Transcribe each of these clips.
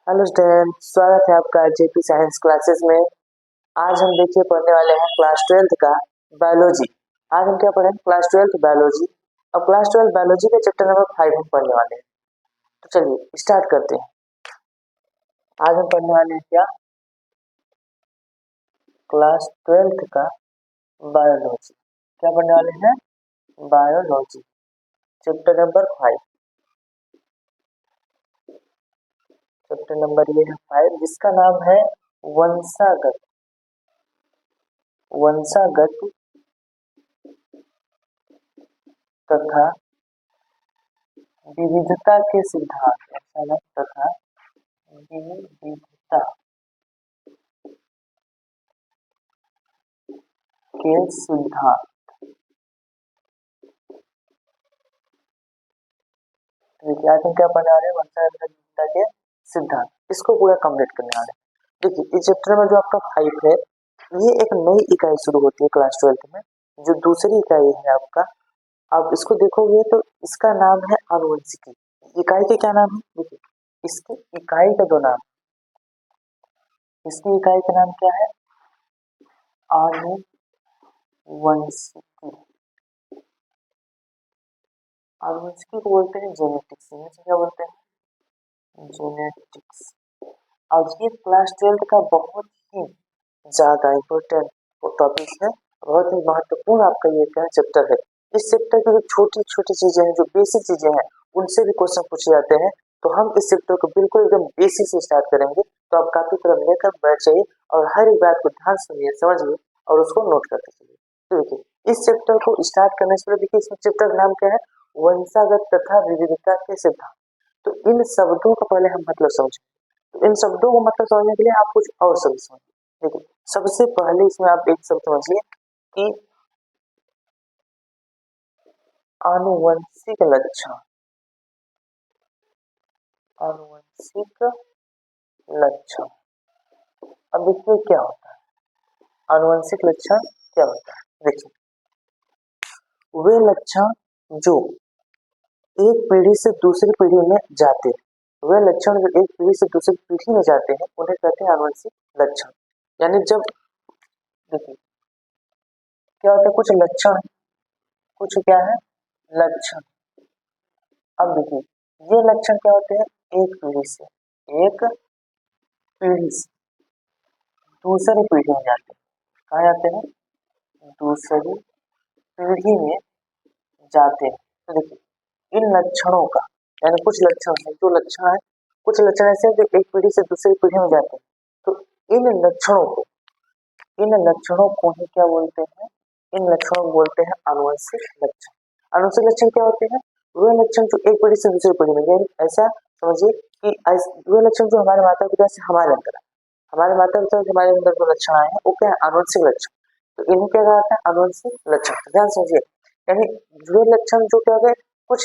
Hello student, स्वागत है आपका जेपी साइंस क्लासेस में। आज हम देखिए पढ़ने वाले हैं क्लास 12th का बायोलॉजी। आज हम क्या पढ़ेंगे? Class 12th biology. अब क्लास 12 बायोलॉजी का चैप्टर नंबर 5 हम पढ़ने वाले हैं। तो चलिए स्टार्ट करते हैं। आज हम पढ़ने वाले हैं क्या? क्लास 12th का बायोलॉजी। क्या पढ़ने वाले हैं? Biology, chapter number 5। Chapter number ये है 5, जिसका नाम है वंशागत। वंशागत तथा विविधता के सिद्धांत। वंशागत तथा विविधता के सिद्धांत। देखिए आज हम क्या पढ़ने वाले हैं? वंशागत तथा विविधता के सिद्धांत। इसको पूरा कंप्लीट करने वाले हैं। देखिए इस चैप्टर में जो आपका 5 है, ये एक नई इकाई शुरू होती है क्लास 12th में, जो दूसरी इकाई है आपका। आप इसको देखोगे तो इसका नाम है आनुवंशिकी। इकाई के क्या नाम है? देखिए इसकी इकाई का जो नाम, इसकी इकाई का नाम क्या है? आनुवंशिकी। आनुवंशिकी को बोलते हैं जेनेटिक्स। क्या बोलते हैं? जेनेटिक्स। और ये क्लास 12th का बहुत ही ज्यादा इम्पोर्टेंट टॉपिक है, बहुत ही महत्वपूर्ण आपका ये क्या चैप्टर है। इस चैप्टर की जो छोटी छोटी चीजें हैं, जो बेसिक चीजें हैं, उनसे भी क्वेश्चन पूछे जाते हैं। तो हम इस चैप्टर को बिल्कुल एकदम बेसिक से स्टार्ट करेंगे। तो आप काफी तरफ लेकर बैठ जाइए और हर एक बात को ध्यान सुनिए, समझिए और उसको नोट करते चलिए। तो देखिए इस चैप्टर को स्टार्ट करने से पहले देखिए इस चैप्टर का नाम क्या है? वंशागत तथा विविधता के सिद्धांत। तो इन शब्दों का पहले हम मतलब समझें। तो इन शब्दों को मतलब समझने के लिए आप कुछ और शब्द समझिए। देखिए सबसे पहले इसमें आप एक शब्द समझिए कि आनुवंशिक लक्षण। आनुवंशिक लक्षण। अब देखिए क्या होता है आनुवंशिक लक्षण, क्या होता है? देखिए वे लक्षण जो एक पीढ़ी से दूसरी पीढ़ी में जाते हैं, वे लक्षण जो एक पीढ़ी से दूसरी पीढ़ी में जाते हैं, उन्हें कहते हैं आनुवंशिक लक्षण। यानी जब देखिए क्या होता है, कुछ लक्षण, कुछ क्या है? लक्षण। अब देखिए ये लक्षण क्या होते हैं? एक पीढ़ी से, एक पीढ़ी से दूसरी पीढ़ी में जाते हैं। कहाँ जाते हैं? दूसरी पीढ़ी में जाते हैं। तो देखिए इन लक्षणों का, यानी कुछ लक्षण है, जो लक्षण है, कुछ लक्षण ऐसे हैं जो एक पीढ़ी से दूसरी पीढ़ी में जाते हैं। तो इन लक्षणों को, इन लक्षणों को ही क्या बोलते हैं? इन लक्षणों को बोलते हैं आनुवंशिक लक्षण। आनुवंशिक लक्षण क्या होते हैं? वे लक्षण जो एक पीढ़ी से दूसरी पीढ़ी में, यानी ऐसा समझिए कि वे लक्षण जो हमारे माता पिता से हमारे अंदर है, हमारे माता पिता से हमारे अंदर जो लक्षण आए हैं वो क्या है? आनुवंशिक लक्षण। तो इन्हें क्या कहते हैं? आनुवंशिक लक्षण। ध्यान समझिए, यानी वे लक्षण जो क्या है, कुछ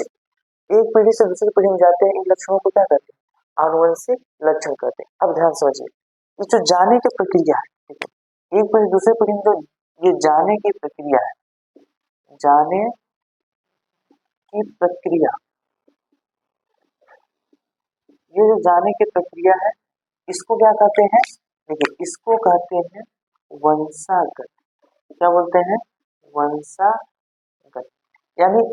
एक पीढ़ी से दूसरी पीढ़ी में जाते हैं, इन लक्षणों को क्या कहते हैं? आनुवंशिक लक्षण कहते हैं। अब ध्यान समझिए, ये जो जाने की प्रक्रिया है, ठीक है, एक पीढ़ी दूसरे पीढ़ी में जो ये जाने की प्रक्रिया है, जाने की प्रक्रिया, ये जो जाने की प्रक्रिया है, इसको क्या कहते हैं? देखिए इसको कहते हैं वंशागत। क्या बोलते हैं? वंशागत। यानी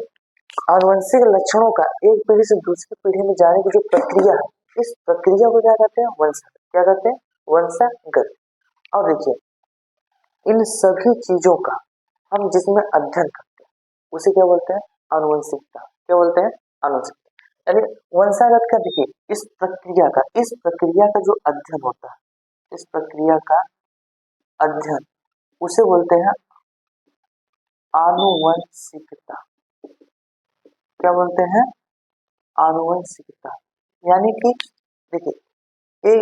आनुवंशिक लक्षणों का एक पीढ़ी से दूसरी पीढ़ी में जाने की जो प्रक्रिया है, इस प्रक्रिया को क्या कहते हैं? वंशागत। क्या कहते हैं? वंशागत। और देखिए इन सभी चीजों का हम जिसमें अध्ययन करते हैं उसे क्या बोलते हैं? आनुवंशिकता। क्या बोलते हैं? आनुवंशिकता। यानी वंशागत का देखिए इस प्रक्रिया का जो अध्ययन होता है, इस प्रक्रिया का अध्ययन उसे बोलते हैं आनुवंशिकता। क्या बोलते हैं? आनुवंशिकता। यानी कि देखिए ये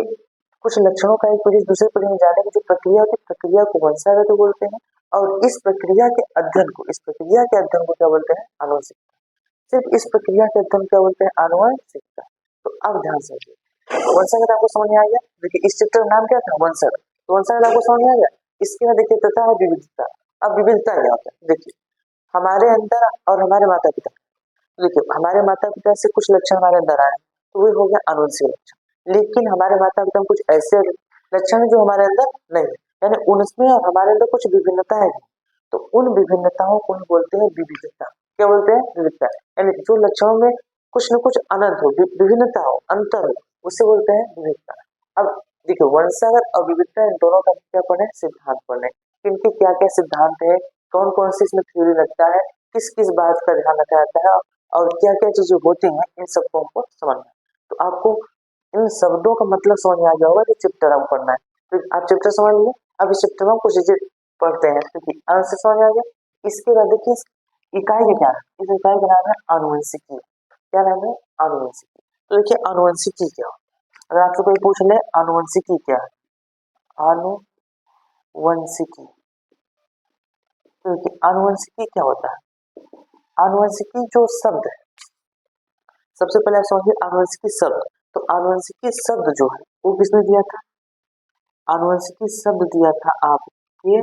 कुछ लक्षणों का एक पीढ़ी से दूसरी पीढ़ी में जाने की जो प्रक्रिया होती है, प्रक्रिया को वंशागत बोलते हैं। और इस प्रक्रिया के अध्ययन को, इस प्रक्रिया के अध्ययन को क्या बोलते हैं? आनुवंशिकता। सिर्फ इस प्रक्रिया के अध्ययन क्या बोलते हैं? आनुवंशिकता। तो अब ध्यान से वंशागत आपको समझ में आ गया। देखिए इस चैप्टर का नाम क्या था? वंशागत। तो वंशागत आपको समझ में आ गया। इसके बाद देखिए तथा विविधता। अब विविधता क्या होता है? देखिए हमारे अंदर और हमारे माता पिता, देखिए हमारे माता पिता से कुछ लक्षण हमारे अंदर आए तो वो हो गया आनुवंशिक लक्षण। लेकिन हमारे माता पिता में कुछ ऐसे लक्षण है जो हमारे अंदर नहीं है, यानी उनमें हमारे अंदर कुछ विभिन्नता है, तो उन विभिन्नताओं को हम बोलते हैं विविधता। क्या बोलते हैं? विविधता। यानी जो लक्षणों में कुछ न कुछ अनंत हो, विभिन्नता हो, अंतर हो, उसे बोलते हैं विविधता। अब देखिए, वंशागत और विविधता इन दोनों का क्या पढ़े? सिद्धांत पढ़े। इनके क्या क्या सिद्धांत है, कौन कौन सी इसमें थ्योरी लगता है, किस किस बात का ध्यान रखा जाता है, और क्या क्या चीजें होती हैं, इन सबको हमको समझना है। तो आपको इन शब्दों का मतलब समझ में आ गया होगा कि चैप्टर हम पढ़ना है, तो आप चैप्टर समझ लीजिए। अब इस चैप्टर में हम कुछ चीजें पढ़ते हैं, क्योंकि आंसर समझ आ गया। इसके बाद देखिए इकाई का क्या है, इस इकाई का नाम है आनुवंशिकी। क्या नाम है? आनुवंशिकी। तो देखिए आनुवंशिकी क्या है, अगर आपसे कोई पूछ ले आनुवंशिकी क्या है, आनुवंशिकी, तो देखिए आनुवंशिकी क्या होता है। आनुवंशिकी जो शब्द है, सबसे पहले आप समझिए आनुवंशिकी शब्द। तो आनुवंशिकी शब्द जो है वो किसने दिया था? आनुवंशिकी शब्द दिया था आपके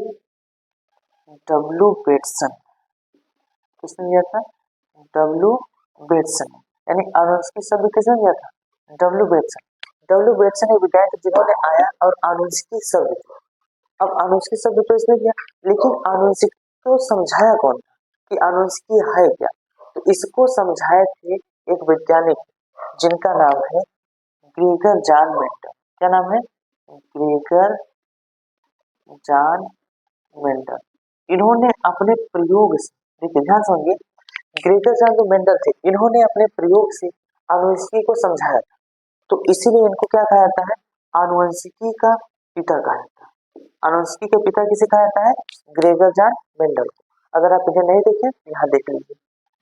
डब्ल्यू बेटसन। किसने दिया था? W Bateson. यानी आनुवंशिकी शब्द किसने दिया था? W Bateson. डब्ल्यू बेटसन एक विज्ञानी जिन्होंने आया और आनुवंशिकी शब्द दिया। अब आनुवंशिकी शब्द तो इसने दिया, लेकिन आनुवंशिकी को समझाया कौन था कि आनुवंशिकी है क्या? तो इसको समझाए थे एक वैज्ञानिक जिनका नाम है ग्रेगर जॉन मेंडल। क्या नाम है? Gregor John Mendel. इन्होंने अपने प्रयोग से, देखिए ध्यान समझिए, ग्रेगर जॉन जो मेंडल थे, इन्होंने अपने प्रयोग से आनुवंशिकी को समझाया था, तो इसीलिए इनको क्या कहा जाता है? आनुवंशिकी का पिता कहा जाता है। आनुवंशिकी के पिता किसे कहा जाता है? ग्रेगर जॉन मेंडल को। अगर आप इन्हें नहीं देखें, यहाँ देख लीजिए,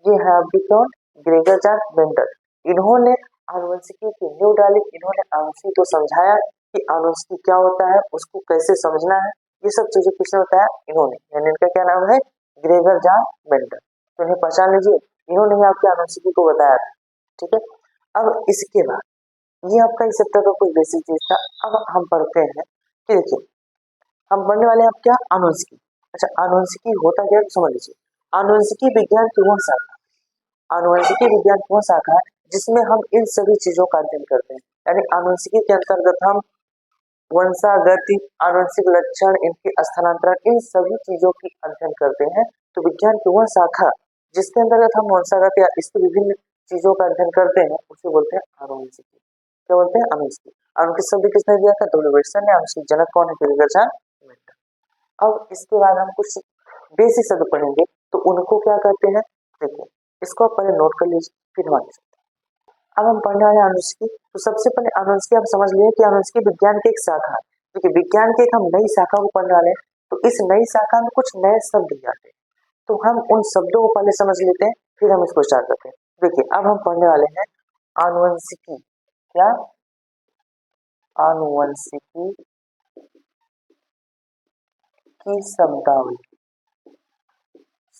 ये है आपकी कौन? Gregor John Mendel. इन्होंने आनुवंशिकी की नींव डाली, इन्होंने आनुवंशिकी को समझाया कि आनुवंशिकी क्या होता है, उसको कैसे समझना है, ये सब चीजें किसने बताया? इन्होंने। यानी इनका क्या नाम है? Gregor John Mendel. तो इन्हें पहचान लीजिए, इन्होंने ही आपकी आनुवंशिकी को बताया था। ठीक है। अब इसके बाद ये आपका इस चैप्टर का कुछ बेसिक चीज था। अब हम पढ़ते हैं कि देखिए हम पढ़ने वाले हैं अब क्या? आनुवंशिकी। अच्छा, आनुवंशिकी होता क्या है समझ लीजिए। आनुवंशिकी विज्ञान की वह शाखा, आनुवंशिकी विज्ञान की वह शाखा है जिसमें हम इन सभी चीजों का अध्ययन करते हैं। यानी आनुवंशिकी के अंतर्गत हम वंशागति, आनुवंशिक लक्षण, इनके स्थानांतरण, इन सभी चीजों की अध्ययन करते हैं। तो विज्ञान की वह शाखा जिसके अंतर्गत हम वंशागत या इसकी विभिन्न चीजों का अध्ययन करते हैं, उसे बोलते हैं आनुवंशिकी। क्या बोलते हैं? आनुवंशिकी। आनुवंशिक शब्द किसने दिया था? डब्ल्यू बेटसन ने। आनुवंशिक जनक कौन है? Gregor John Mendel. अब इसके बाद हम कुछ बेसिक शब्द पढ़ेंगे, तो उनको क्या कहते हैं? देखिए, इसको आप पहले नोट कर लीजिए, फिर हम आगे चलते हैं। अब हम पढ़ने वाले आनुवंशिकी। तो सबसे पहले आनुवंशिकी आप समझ लिए कि आनुवंशिकी विज्ञान की एक शाखा है। देखिए, विज्ञान की एक हम नई शाखा को पढ़ने वाले हैं, तो इस नई शाखा में कुछ नए शब्द भी आते हैं, तो हम उन शब्दों को पहले समझ लेते हैं, फिर हम इसको स्टार्ट करते हैं। देखिए, अब हम पढ़ने वाले हैं आनुवंशिकी। क्या? आनुवंशिकी की शब्दावली।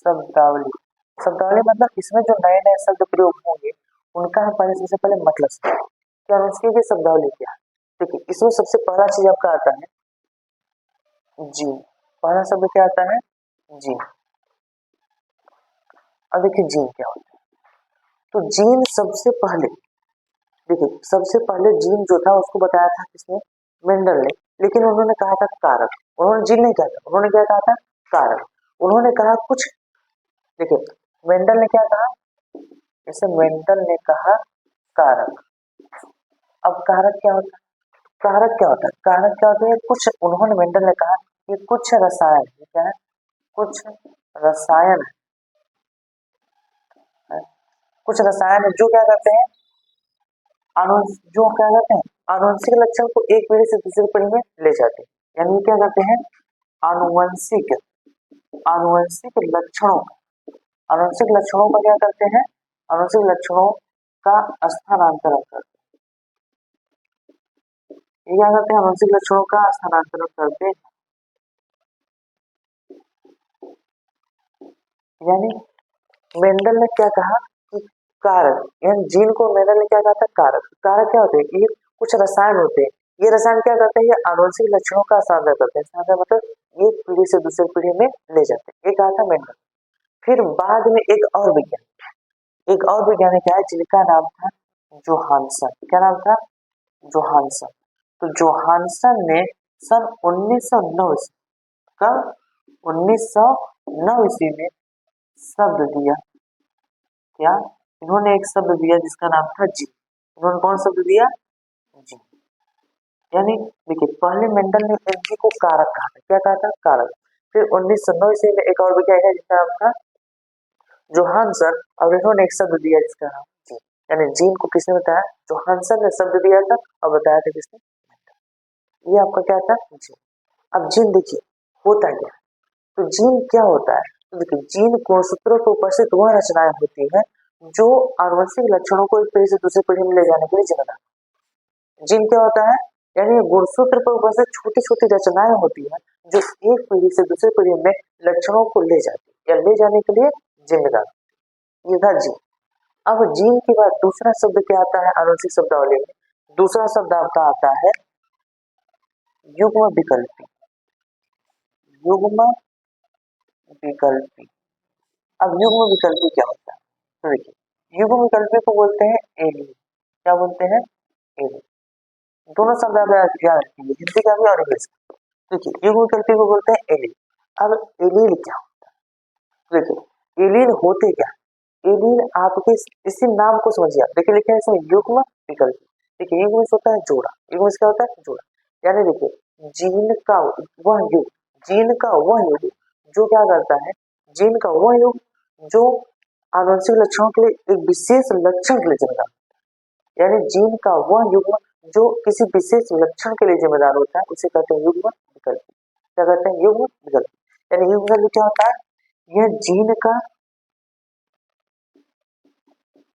शब्दावली, शब्दावली मतलब इसमें जो नए नए शब्द प्रयोग होंगे उनका हम पहले सबसे पहले मतलब समझें कि आनुवंशिकी की शब्दावली क्या है। देखिए, इसमें सबसे पहला चीज आपका आता है जीन। पहला शब्द क्या आता है? जीन। अब देखिए जीन क्या होता है। तो जीन सबसे पहले, देखिए सबसे पहले जीन जो था उसको बताया था किसने? मेंडल ने। लेकिन उन्होंने कहा था कारक, उन्होंने जीन नहीं कहा था, उन्होंने क्या कहा था? कारक। उन्होंने कहा कुछ, देखिए मेंडल ने क्या कहा? जैसे मेंडल ने कहा कारक। अब कारक क्या होता है? कारक क्या होता है? कारक क्या होता है? कुछ, उन्होंने, मेंडल ने कहा कि कुछ रसायन, क्या है? कुछ रसायन है, कुछ रसायन है जो क्या करते हैं? जो क्या करते हैं? आनुवंशिक लक्षण को एक पीढ़ी से दूसरी पीढ़ी में ले जाते हैं। यानी क्या करते हैं? आनुवंशिक, आनुवंशिक लक्षणों, आनुवंशिक लक्षणों का क्या करते हैं? आनुवंशिक लक्षणों का स्थानांतरण करते हैं। ये क्या करते हैं? आनुवंशिक लक्षणों का स्थानांतरण करते हैं। यानी मेंडल ने क्या कहा कि कारक, यानी जीन को मेंडल ने क्या कहा था? कारक। कारक क्या होते हैं? ये कुछ रसायन होते हैं, ये रसायन क्या करते हैं? ये आनुवंशिक लक्षणों का स्थानांतरण करते हैं। स्थानांतरण मतलब एक पीढ़ी से दूसरी पीढ़ी में ले जाते हैं। ये कहा था मेंडल। फिर बाद में एक और वैज्ञानिक, एक और वैज्ञानिक आया जिनका नाम था जोहानसन। क्या नाम था? जोहानसन। तो जोहानसन ने सन 1909 का 1909 ईस्वी में शब्द दिया। क्या? इन्होंने एक शब्द दिया जिसका नाम था जी। इन्होंने कौन शब्द दिया? जी। यानी देखिए, पहले मेंडल ने एनर्जी को कारक कहा था। क्या कहा था? कारक। फिर 1909 ईस्वी में एक और विज्ञानी है जिसका नाम था जोहानसन, और इन्होंने एक शब्द दिया जिसका नाम जीन। यानी जीन को किसने बताया? जोहानसन ने शब्द दिया था और बताया था किसने? ये आपका क्या था? जीन। अब जीन देखिए होता क्या है। तो जीन क्या होता है? तो देखिए, जीन कोशिकाओं को उपस्थित वह रचनाएं होती है जो आनुवंशिक लक्षणों को एक पीढ़ी से दूसरी पीढ़ी में ले जाने के लिए जिम्मेदार। जीन क्या होता है? यानी गुणसूत्र पर उपस्थित छोटी छोटी रचनाएं होती है जो एक पीढ़ी से दूसरी पीढ़ी में लक्षणों को ले जाती या ले जाने के लिए जिम्मेदार। ये था जीन। अब जीन के बाद दूसरा शब्द क्या आता है आनुवंशिक शब्दावली में? दूसरा शब्द आपका आता है युग्म विकल्पी। युग्म विकल्पी। अब युग्म विकल्पी क्या होता है? तो देखिए, युग्म विकल्पी को बोलते हैं एलील। क्या बोलते हैं? एलील। दोनों शब्द आप याद रखिए, हिंदी का भी और इंग्लिश का। देखिए, युग्म विकल्पी को बोलते हैं एलील। अब एलील क्या होता है? देखिए, एलील होते क्या? एलील आपके इसी नाम को समझिए आप। देखिए, लिखे हैं इसमें युग्म विकल्पी। देखिए, युग्म से होता है जोड़ा। युग्म से क्या होता है? जोड़ा। यानी देखिए, जीन का वह युग, जीन का वह युग जो क्या करता है? जीन का वह युग जो आनुवंशिक लक्षणों के लिए एक विशेष लक्षण के लिए जिम्मेदार। यानी जीन का वह युग्म जो किसी विशेष लक्षण के लिए जिम्मेदार होता है उसे कहते हैं युग्म विकल्पी। क्या कहते हैं? युग्म विकल्पी। यानी युग्म विकल्पी क्या होता है? यह जीन का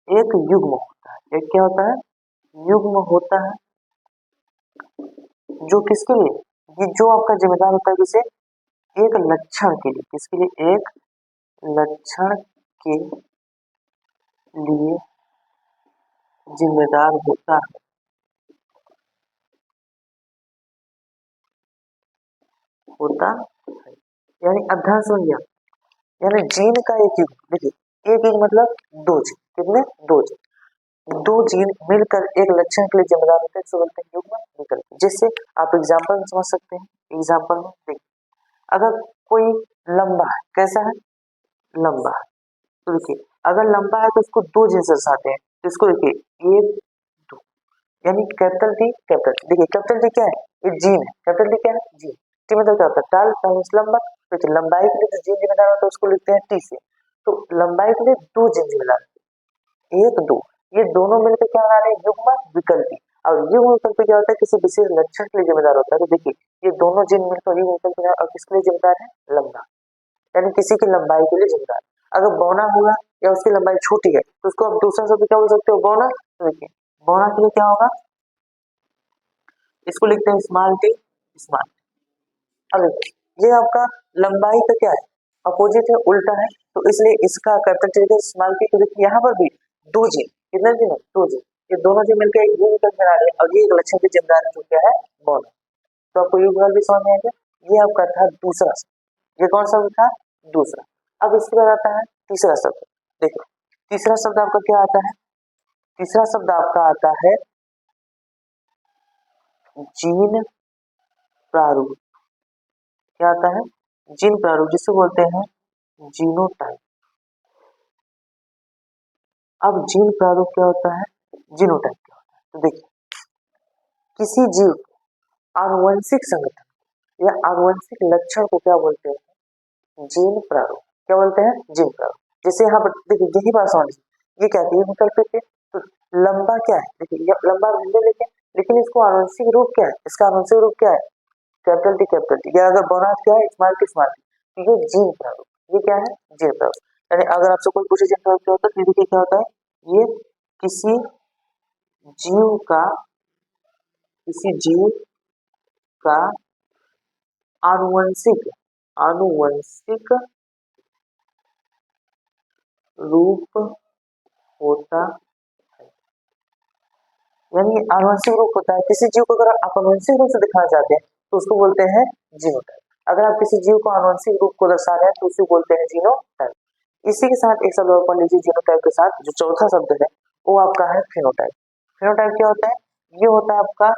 एक युग्म होता है। एक क्या होता है? युग्म होता है जो किसके लिए? ये जो आपका जिम्मेदार होता है किसे? एक लक्षण के लिए। किसके लिए? एक लक्षण के लिए जिम्मेदार होता है। यानी अध्ययन सुनिए, यानी जीन का एक युग। देखिए, एक युग मतलब दो जीन। कितने? दो जीन। दो जीन मिलकर एक लक्षण के लिए जिम्मेदार होते हैं, इसको बोलते हैं युग्म विकल्पी। जिससे आप एग्जाम्पल में समझ सकते हैं। एग्जाम्पल में देखिए, अगर कोई लंबा है, कैसा है? लंबा है। तो देखिए, अगर लंबा है तो उसको दो जीन से दर्शाते हैं। तो इसको देखिए, एक दो, यानी कैपिटल टी कैपिटल टी। देखिए, कैपिटल टी क्या है? ये जीन है। कैपिटल टी क्या है? जीन। टी मतलब क्या होता है? टाल लंबा। तो लंबाई के लिए जो जीन जिम्मेदार होता है उसको लिखते हैं टी से। तो लंबाई के लिए दो जीन जिम्मेदार, एक दो, ये दोनों मिलकर क्या बना रहे हैं? युग्म विकल्पी। और युग्म विकल्पी क्या होता है? किसी विशेष लक्षण के लिए जिम्मेदार होता है। तो देखिए, ये दोनों जीन मिलकर युग्म विकल्पी और किसके लिए जिम्मेदार है? लंबा। यानी किसी की लंबाई के लिए जिम्मेदार। अगर बौना होगा या उसकी लंबाई छोटी है तो उसको आप दूसरा शब्द क्या बोल सकते हो? बौना। तो देखिए, बौना के लिए क्या होगा? इसको लिखते हैं स्मॉल टी, स्मॉल। अब देखिए, ये आपका लंबाई का क्या है? अपोजिट है, उल्टा है। तो इसलिए इसका कैपिटल टी स्मॉल टी। तो देखिए, यहाँ पर भी दो जीन। कितने जीन है? दो जीन। ये दोनों जीन मिलकर एक युग विकल्प बना रहे हैं और ये एक लक्षण की जिम्मेदार है जो क्या है? बौना। तो आपको युग विकल्प भी समझ में आ गया। ये आपका था दूसरा शब्द। ये कौन सा था? दूसरा। अब इसके बाद आता है तीसरा शब्द। देखो, तीसरा शब्द आपका क्या आता है? तीसरा शब्द आपका आता है जीन प्रारूप। क्या आता है? जीन प्रारूप, जिसे बोलते हैं जीनोटाइप। अब जीन प्रारूप क्या होता है? जीनोटाइप क्या होता है? तो देखिए, किसी जीव आनुवंशिक संगठन या आनुवंशिक लक्षण को क्या बोलते हैं? जीन प्रारूप। क्या बोलते हैं? जीन प्रारूप। जैसे यहाँ पर देखिए, यही बात समझिए, ये क्या है? विकल्प के तो लंबा क्या है? देखिए, ये लंबा भिन्न लेकिन इसको आनुवंशिक रूप क्या है? इसका आनुवंशिक रूप क्या है? Capital T capital T. या अगर बोनास क्या है? Small T small T. ये जीन प्रारूप। ये क्या है? जीन प्रारूप। यानी अगर आपसे कोई पूछे जीन प्रारूप क्या होता है तो देखिए क्या होता है? ये किसी जीव का किसी जीव का आनुवंशिक आनुवंशिक रूप होता है। यानी आनुवंशिक रूप होता है किसी जीव को। अगर आप आनुवंशिक रूप से दिखाना चाहते हैं तो उसको बोलते हैं जीनोटाइप। अगर आप किसी जीव को आनुवंशिक रूप को दर्शा रहे हैं तो उसे बोलते हैं जीनोटाइप। इसी के साथ एक शब्द और पढ़ लीजिए जीनोटाइप के साथ। जो चौथा शब्द है वो आपका है फिनोटाइप। फिनोटाइप क्या होता है? ये होता है आपका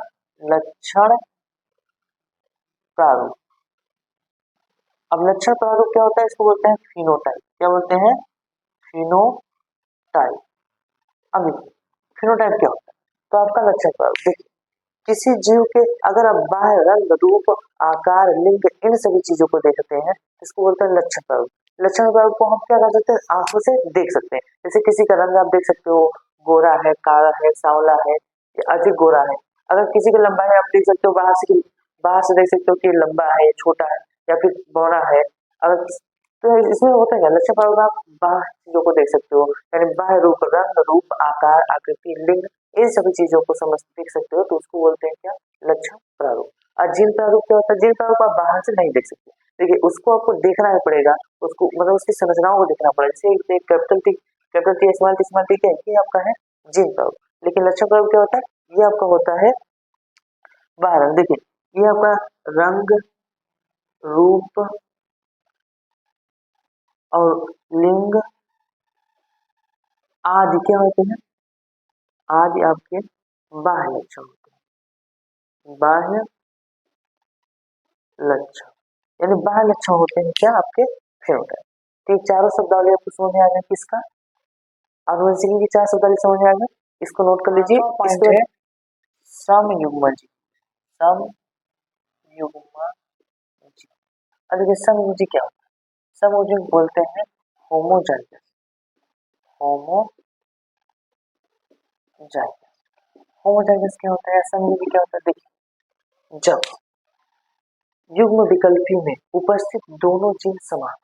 लक्षण प्रारूप। अब लक्षण प्रारूप क्या होता है, इसको बोलते हैं फिनोटाइप। क्या बोलते हैं, फिनोटाइप। अब फिनोटाइप क्या होता है, तो आपका लक्षण प्रारूप देखिए, किसी जीव के अगर आप बाह्य रंग रूप आकार लिंग इन सभी चीजों को देखते हैं, इसको बोलते हैं लक्षण प्रारूप। लक्षण प्रारूप को हम क्या कर सकते हैं, आंखों से देख सकते हैं। जैसे किसी का रंग आप देख सकते हो, गोरा है, काला है, सांवला है, या अधिक गोरा है। अगर किसी की लंबाई आप देख सकते हो, बाहर से देख सकते हो कि लंबा है, छोटा है, या फिर बौना है। अगर तो इसमें होता है क्या, लक्षण प्रारूप आप बाह्य चीजों को देख सकते हो, यानी बाह्य रूप, रंग रूप आकार आकृति लिंग इन सभी चीजों को समझ देख सकते हो, तो उसको बोलते हैं क्या, लक्षण प्रारूप। और जीन प्रारूप क्या होता है, जीन प्रारूप आप बाहर से नहीं देख सकते, देखिए उसको आपको देखना ही पड़ेगा, उसको मतलब उसकी संरचनाओं को देखना पड़ेगा। जैसे कैपिटल टी स्मॉल टी क्या है, ये आपका है जीन प्रारूप। लेकिन लक्षण प्रारूप क्या होता है, ये आपका होता है बाहर। देखिए ये आपका रंग रूप और लिंग आदि क्या होते हैं, आदि आपके बाह्य लक्षण होते हैं। बाह्य लक्षण यानी बाह्य लक्षण होते हैं क्या, आपके फिनोटाइप। ठीक, चारों शब्दावली आपको समझ में आ गया किसका, आनुवंशिकी की 4 शब्दावली समझ में आ गया। इसको नोट कर लीजिए। इसके बाद समयुग्मजी, समयुग्मजी। अब देखिए समयुग्मजी क्या होता है, समयुग्मजी बोलते हैं होमोजाइगस, होमोजाइगस। होमोजाइगस क्या होता है, समयुग्मी क्या होता है, देखिए जब युग्म विकल्पी में उपस्थित दोनों जीन समान,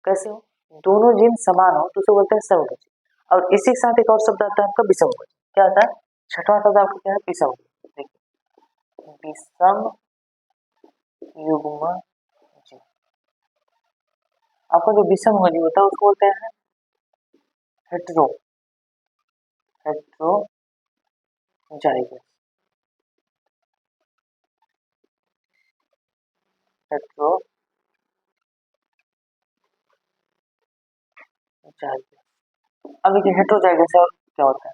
कैसे हो, दोनों जीन समान हो तो उसे बोलते हैं समयुग्मजी। और इसी के साथ एक और शब्द आता है आपका विषमयुग्मजी। क्या आता है, छठवां शब्द आपका क्या है, विषमयुग्मजी। देखिए विषम युग्मजी, आपका जो विषमयुग्मजी होता है उसको बोलते हैं हेट्रो हेट्रोजाइगस, हेट्रोजाइगस। अब देखिए हेट्रोजाइगस और क्या होता है,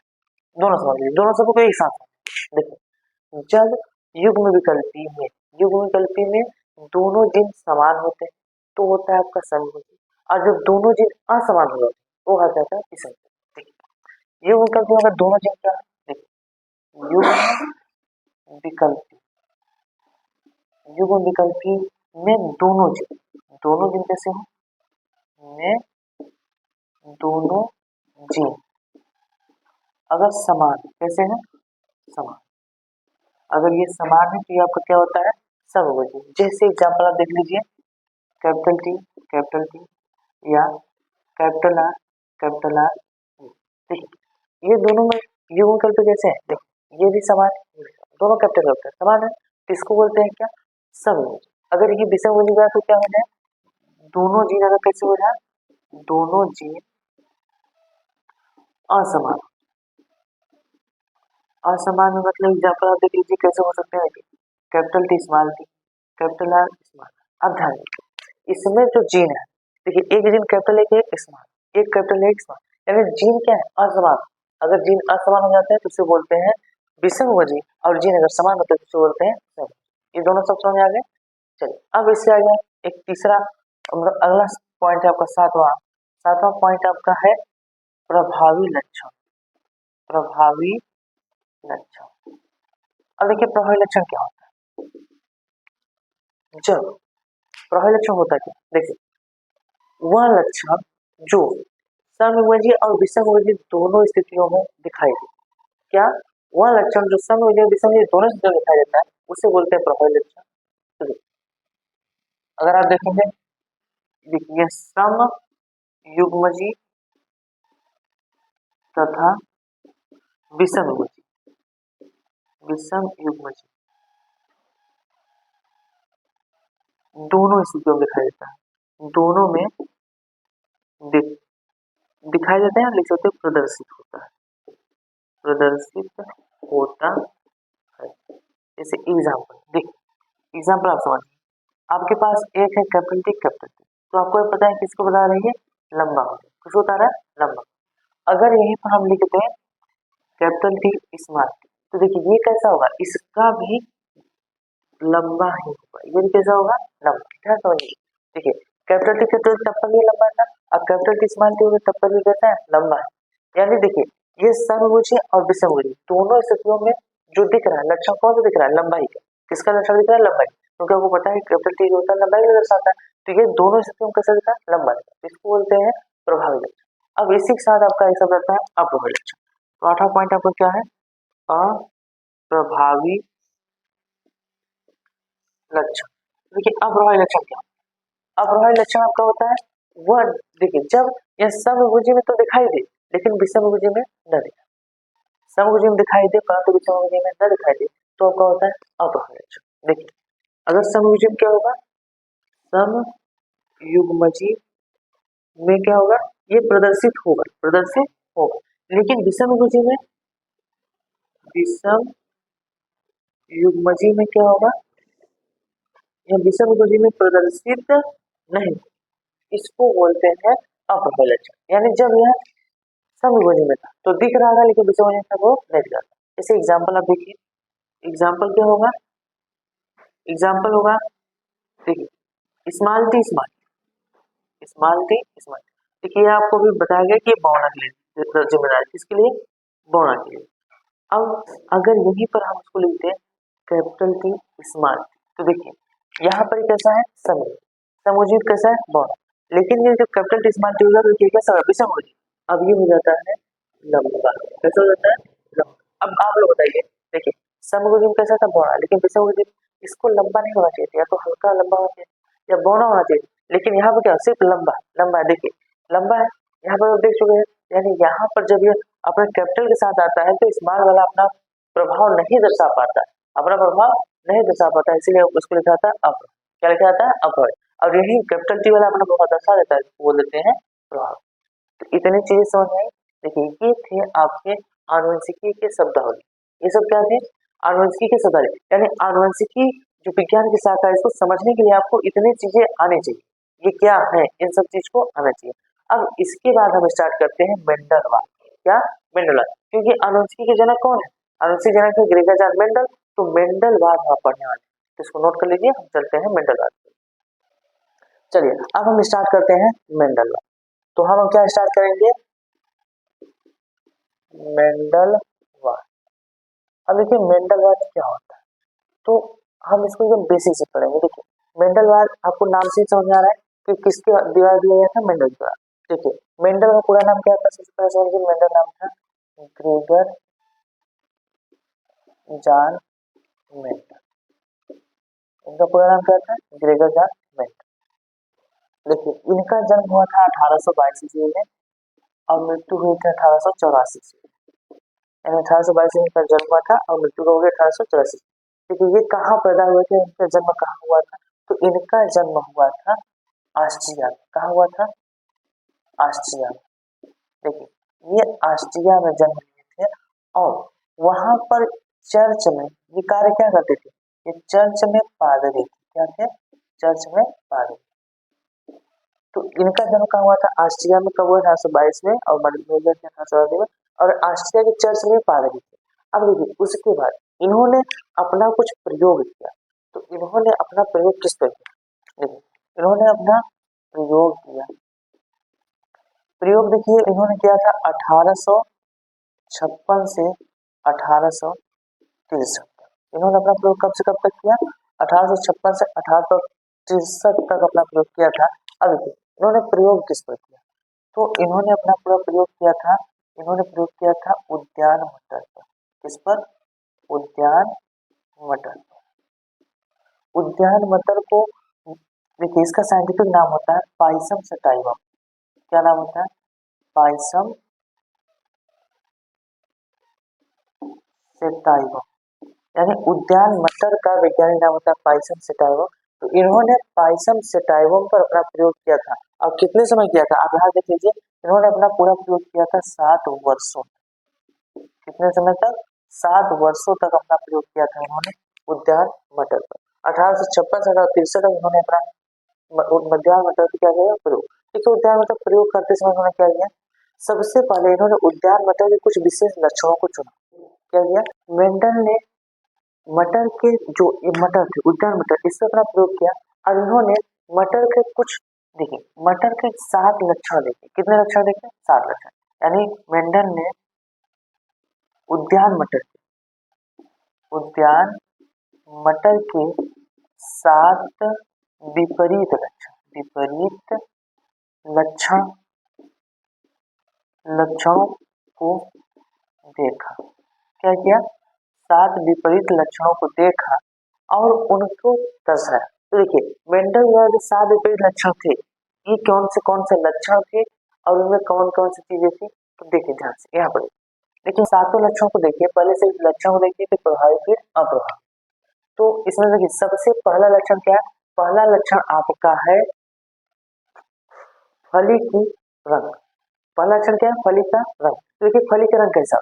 दोनों समझ लीजिए, दोनों सबको एक साथ देखिए। जब युग्म विकल्पी में, युग्म विकल्पी में दोनों जीन समान होते हैं तो होता है आपका समयुग्मजी। और जब दोनों जीन असमान हो जाते हैं तो आ जाता है विषमयुग्मजी। देखिए युग्म विकल्पी में अगर दोनों जीन क्या है, देखिए युग्म विकल्पी में दोनों जीन कैसे हो, में दोनों जीन अगर समान, कैसे है, समान, अगर ये समान है तो ये आपका क्या होता है, समयुग्मजी। जैसे एग्जांपल आप देख लीजिए, कैपिटल टी या कैपिटल आर। देखिए ये दोनों में युग्म विकल्प कैसे है, देखिए ये भी समान है, दोनों कैपिटल होते हैं, समान है, तो इसको बोलते हैं क्या, समयुग्मजी। अगर ये विषमयुग्मजी हुआ तो क्या हो जाए, दोनों जीन अगर कैसे हो जाए, दोनों जीन असमान, असमान में मतलब एग्जांपल आप देख लीजिए कैसे हो सकते हैं, capital T small T, capital R small. अब ध्यान रखिए इसमें जो जीन है, देखिए एक जीन कैपिटल है, एक स्मॉल, एक कैपिटल है, एक स्मॉल, यानी जीन क्या है, असमान। अगर जीन असमान हो जाते हैं तो उसे बोलते हैं विषमयुग्मजी, और जीन अगर समान होते हैं तो उसे बोलते हैं समयुग्मजी। ये दोनों सब समझ आ गए। चलिए अब इससे आ गया एक तीसरा, मतलब अगला पॉइंट है आपका सातवां पॉइंट आपका है प्रभावी लक्षण। प्रभावी लक्षण, अब देखिए प्रभावी लक्षण क्या होता है, जब प्रभावी लक्षण होता है क्या, देखिए वह लक्षण जो समयुग्मजी और विषमयुग्मजी दोनों स्थितियों में दिखाई दे, क्या, वह लक्षण जो समयुग्मजी और विषमयुग्मजी दोनों स्थितियों में दिखाई देता है उसे बोलते हैं प्रभावी लक्षण। तो अगर आप देखेंगे, देखिए समयुग्मजी तथा विषमयुग्मजी, विषमयुग्मजी दोनों स्थितियों में दिखाई देता है, दोनों में दिखाई देता है, लिख सकते हैं प्रदर्शित होता है, प्रदर्शित होता है। जैसे एग्जाम्पल, देखिए एग्जाम्पल आप समझिए, आपके पास एक है कैपिटल टी, तो आपको पता है किसको बता रही है, लंबा, किसको बता रहा है, लंबा। अगर यहीं पर हम लिखते हैं कैपिटल टी स्मॉल टी, तो देखिए ये कैसा होगा, इसका भी लंबा ही होगा, ये भी कैसा होगा, लंबा। क्या समझिए, देखिए कैपिटल टी तब पर भी लंबा था, अब कैपिटल टी स्मॉल टी होगा तब पर भी कैसा है, लंबा है। यानी देखिए ये समभुजी और विषमभुजी दोनों स्थितियों में जो दिख रहा है लक्षण कौन सा दिख रहा है, लंबाई का। किसका लक्षण दिख रहा है, लंबाई, क्योंकि आपको पता है कैपिटल टी होता है लंबाई को दर्शाता है, तो ये दोनों स्थितियों में कैसा दिखा है, लंबाई, इसको बोलते हैं प्रभावी लक्षण। अब इसी के साथ आपका एक शब्द आता है अप्रभावी लक्षण। तो 8वां पॉइंट आपका क्या है, अप्रभावी लक्षण। देखिए अप्रभावी लक्षण क्या, अप्रभावी लक्षण आपका होता है वह, देखिए जब यह समभुजी में तो दिखाई दे लेकिन विषमभुजी में न दिखाई, समभुजी में दिखाई दे परंतु विषमभुजी में न दिखाई दे तो आपका होता है अप्रभावी लक्षण। देखिए अगर समभुजी में क्या होगा, समयुग्मजी में क्या होगा, ये प्रदर्शित होगा, लेकिन विषमभुजी में, विषम युग्मजी में क्या होगा, यह विषमभुजी में प्रदर्शित नहीं, इसको बोलते हैं अप्रभावी लक्षण। यानी जब यह समभुजी में था तो दिख रहा था लेकिन विषमभुजी में था वो नहीं दिख रहा था। जैसे एग्जाम्पल आप देखिए, एग्जाम्पल क्या होगा, एग्जाम्पल होगा देखिए small T small, small T small. देखिए आपको भी बताया गया कि बौना के लिए जिम्मेदार, किसके लिए, बौना के लिए। अब अगर यहीं पर हम उसको लिखते हैं कैपिटल टी स्मॉल टी, तो देखिए यहाँ पर कैसा है, समभुजी कैसा है, बौना, लेकिन ये जो कैपिटल टी स्मॉल टी होगा तो ये कैसा होगा, विषमभुजी। अब ये हो जाता है लंबा, कैसा हो जाता है, लंबा। अब आप लोग बताइए, देखिए समभुजी में कैसा था, बौना, लेकिन विषमभुजी इसको लंबा नहीं होना चाहिए, या तो हल्का लंबा होना चाहिए या बौना होना चाहिए, लेकिन यहाँ पर क्या सिर्फ लंबा, लंबा है, देखिए लंबा है, यहाँ पर आप देख चुके हैं। यानी यहाँ पर जब ये अपने कैपिटल के साथ आता है तो स्मॉल वाला अपना प्रभाव नहीं दर्शा पाता, अपना प्रभाव नहीं दर्शा पाता, इसीलिए उसको लिखा था अप, क्या लिखा था, अप्रभावी। और यही कैपिटल टी वाला अपना प्रभाव दर्शा देता है, बोल देते हैं प्रभाव। तो इतनी चीजें समझ में आई। देखिए ये थे आपके आनुवंशिकी के शब्दावली, ये सब क्या थे, आनुवंशिकी के शब्दावली। यानी आनुवंशिकी जो विज्ञान की शाखा है इसको समझने के लिए आपको इतनी चीजें आनी चाहिए, ये क्या है, इन सब चीज को आना चाहिए। अब इसके बाद हम स्टार्ट करते हैं मेंडलवाद। क्या, मेंडलवाद, क्योंकि आनुवंशिकी के जनक कौन है, आनुवंशिक जनक है ग्रेगर जॉन मेंडल, तो मेंडलवाद आप पढ़ने वाले, इसको नोट कर लीजिए, हम चलते हैं मेंडलवाद। चलिए अब हम स्टार्ट करते हैं मेंडलवाद। तो हम क्या स्टार्ट करेंगे, मेंडलवाद। अब देखिए मेंडलवाद क्या होता है, तो हम इसको एकदम बेसिक से पढ़ेंगे। देखिए मेंडलवाद आपको नाम से समझ में आ रहा है कि किसके द्वारा दिया गया था, मेंडल द्वारा। देखिए मेंडल का पूरा नाम क्या था, सबसे पहले समझिए, मेंडल नाम था ग्रेगर जॉन मेंडल, इनका पूरा नाम क्या था, ग्रेगर जॉन मेंडल। देखिए इनका जन्म हुआ था 1822 ईस्वी में और मृत्यु हुई थी 1884 ईस्वी में। यानी 1822 में इनका जन्म हुआ था और मृत्यु हो गई 1884। देखिए ये कहाँ पैदा हुए थे, इनका जन्म कहाँ हुआ था, तो इनका जन्म हुआ था ऑस्ट्रिया में। कहाँ हुआ था, ऑस्ट्रिया में। देखिए ये ऑस्ट्रिया में जन्म लिए थे और वहां पर चर्च में ये कार्य क्या करते थे, ये चर्च में पादरी थे, क्या थे, चर्च में पादरी। तो इनका जन्म कहाँ हुआ था, ऑस्ट्रिया में, कब हुआ, 1822 में, और मृत्यु हो गई 1884 में, और ऑस्ट्रिया के चर्च में पादरी थे। अब देखिए उसके बाद इन्होंने अपना कुछ प्रयोग किया, तो इन्होंने अपना प्रयोग किस पर किया, देखिए इन्होंने अपना प्रयोग किया, प्रयोग देखिए इन्होंने किया था 1856 से 1863 तक। इन्होंने अपना प्रयोग कब से कब तक किया, 1856 से 1863 तक अपना प्रयोग किया था। अब देखिए इन्होंने प्रयोग किस पर किया, तो इन्होंने अपना पूरा प्रयोग किया था, इन्होंने प्रयोग किया था उद्यान मटर पर। किस पर, उद्यान मटर पर। उद्यान मटर को देखिए इसका साइंटिफिक नाम होता है पाइसम सटाइवम। क्या नाम होता है, पाइसम सेटाइवम, यानी उद्यान मटर का वैज्ञानिक नाम होता है पाइसम सेटाइवम। तो इन्होंने पाइसम सेटाइवम पर अपना प्रयोग किया था। और कितने समय किया था, आप यहाँ देख लीजिए, इन्होंने अपना पूरा प्रयोग किया था 7 वर्षों। कितने समय तक, 7 वर्षों तक अपना प्रयोग किया था इन्होंने उद्यान मटर पर। 1856 से 1863 तक इन्होंने अपना उद्यान मटर पर क्या किया, प्रयोग। देखिए उद्यान मटर प्रयोग करते समय इन्होंने क्या किया, सबसे पहले इन्होंने उद्यान मटर के कुछ विशेष लक्षणों को चुना। क्या किया, मेंडल ने मटर के जो ये मटर थे, उद्यान मटर, इससे अपना प्रयोग किया और इन्होंने मटर के कुछ, देखिए मटर के 7 लक्षण देखे। कितने लक्षण देखे? 7 लक्षण। यानी मेंडल ने उद्यान मटर के 7 विपरीत लक्षण लक्षणों को देखा। क्या किया? 7 विपरीत लक्षणों को देखा और उनको दर्शाया। तो देखिए मेंडल द्वारा जो 7 विपरीत लक्षण थे, ये कौन से लक्षण थे और उनमें कौन कौन सी चीजें थी? तो देखिए ध्यान से यहाँ पर, लेकिन 7 लक्षणों को देखिए। पहले से लक्षण को देखिए, फिर प्रभावी, फिर अप्रभावी। तो इसमें देखिए सबसे पहला लक्षण क्या है? पहला लक्षण आपका है फली की रंग। पहला लक्षण क्या है? फली का रंग। देखिए फली का रंग कैसा?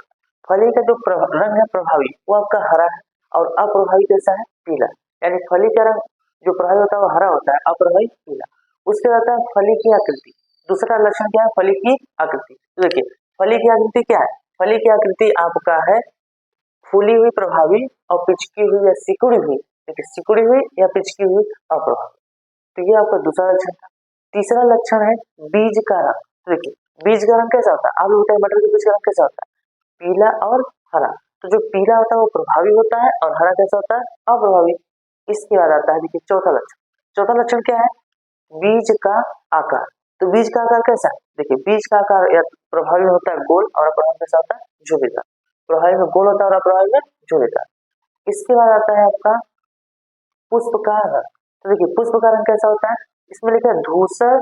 फली का जो रंग है प्रभावी वो आपका हरा है और अप्रभावी कैसा है? पीला। यानी फली का रंग जो प्रभावी होता है वो हरा होता है, अप्रभावी पीला। उसके बाद है फली की आकृति। दूसरा लक्षण क्या है? फली की आकृति। देखिए फली की आकृति क्या है? फली की आकृति आपका है फूली हुई प्रभावी और पिचकी हुई या सिकुड़ी हुई, देखिए सिकुड़ी हुई या पिचकी हुई अप्रभावी। तो ये आपका दूसरा लक्षण था। तीसरा लक्षण है बीज का रंग। देखिए बीज का रंग कैसा होता है? आलू होता है, मटर के बीज का रंग कैसा होता है? पीला और हरा। तो जो पीला होता है वो प्रभावी होता है और हरा कैसा होता है? अप्रभावी। इसके बाद आता है देखिए चौथा लक्षण। चौथा लक्षण क्या है? बीज का आकार। तो बीज का आकार कैसा है? देखिए बीज का आकार या प्रभावी में होता है गोल और अप्रभावी कैसा होता है? झुर्रीदार। प्रभावी में गोल होता है और अप्रभावी में झुर्रीदार। इसके बाद आता है आपका पुष्प का रंग। तो देखिए पुष्प का रंग कैसा होता है? इसमें लिखा है धूसर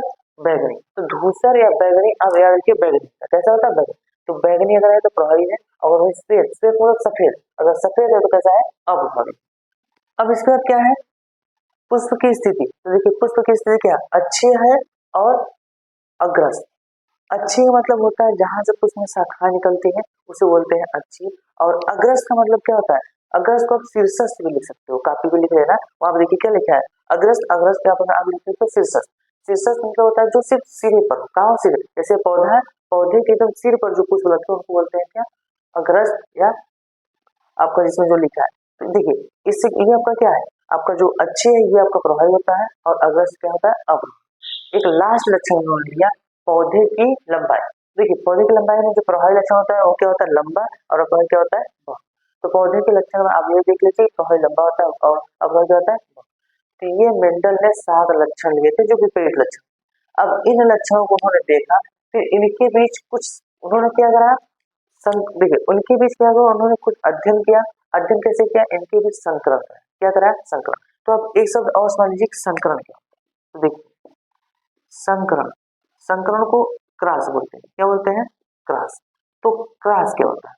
बैगनी। तो धूसर या बैगनी, अब याद रखिए बैगनी कैसा होता है? बैगनी। तो बैगनी अगर है तो प्रभावी है, और वही श्वेत, श्वेत मतलब सफेद, अगर सफेद है तो कैसा है? अप्रभावी। अब इसके बाद क्या है? पुष्प की स्थिति। तो देखिए पुष्प की स्थिति क्या है? अच्छी है और अग्रस्त। अच्छी का मतलब होता है जहां से पुष्प में शाखाएं निकलती है उसे बोलते हैं अच्छी। और अग्रस्त का मतलब क्या होता है? अग्रस्त को आप शीर्षक से भी लिख सकते हो, कॉपी पे लिख लेना। वहां आप देखिए क्या लिखा है? अग्रस्त। अग्रस्त क्या आप लिखते हो? शीर्षक। शीर्षक मतलब होता है जो सिर्फ सिरे पर हो। कहाँ सिरे? जैसे पौधा है, पौधे के एकदम सिर पर जो पुष्प लगते हैं उनको बोलते हैं क्या? अग्रस्त। या आपका जिसमें जो लिखा है, तो देखिए इससे ये आपका क्या है? आपका जो अच्छे है ये आपका प्रभावी होता है और अग्रस्त क्या होता है? अप्रभावी। एक लास्ट लक्षण इन्होंने लिया, पौधे की लंबाई। देखिए पौधे की लंबाई में जो प्रभावी लक्षण होता है वो क्या होता है? लंबा, और अप्रभावी क्या होता है? बहुत। तो पौधे के लक्षण में आप ये देख लीजिए, प्रभावी लंबा होता है और अप्रभावी क्या होता है? बहुत। तो ये मेंडल ने 7 लक्षण लिए थे जो विपरीत लक्षण। अब इन लक्षणों को उन्होंने देखा, फिर इनके बीच कुछ उन्होंने क्या करा, देखिए उनके बीच क्या हुआ, उन्होंने कुछ अध्ययन किया। अध्ययन कैसे किया? इनके बीच संकरण करा। क्या करा? संकरण। तो अब एक शब्द और समझ लीजिए संकरण क्या होता है। तो देखिए संकरण, संकरण को क्रॉस बोलते हैं। क्या बोलते हैं? क्रॉस। तो क्रॉस क्या होता है?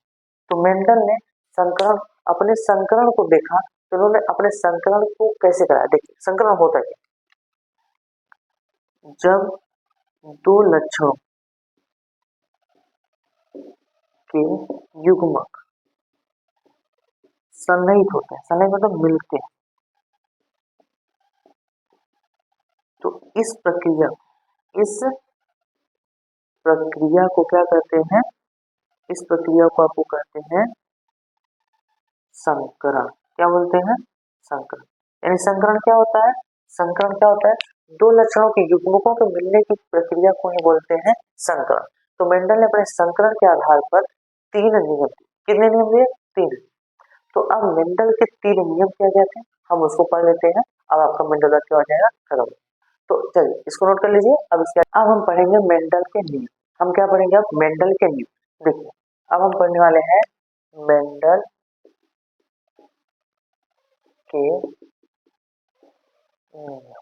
तो मेंडल ने संकरण, अपने संकरण को देखा। तो उन्होंने अपने संकरण को कैसे कराया? देखिए संकरण होता है जब दो लक्षणों के युग्मक सन्निहित होते हैं। सन्निहित मतलब मिलते हैं। तो इस प्रक्रिया को क्या कहते हैं? इस प्रक्रिया को आपको कहते हैं संकरण। क्या बोलते हैं? संकरण। यानी संकरण क्या होता है? संकरण क्या होता है? दो लक्षणों के युग्मकों के मिलने की प्रक्रिया को ही बोलते हैं संकरण। तो मेंडल ने अपने संकरण के आधार पर 3 नियम दिए। कितने नियम दिए? 3। तो अब मेंडल के 3 नियम क्या क्या थे हम उसको पढ़ लेते हैं। अब आपका मेंडल का क्या हो जाएगा? खत्म। तो चलिए इसको नोट कर लीजिए। अब हम पढ़ेंगे मेंडल के नियम। हम क्या पढ़ेंगे? अब मेंडल के नियम। देखिए अब हम पढ़ने वाले हैं मेंडल के नियम।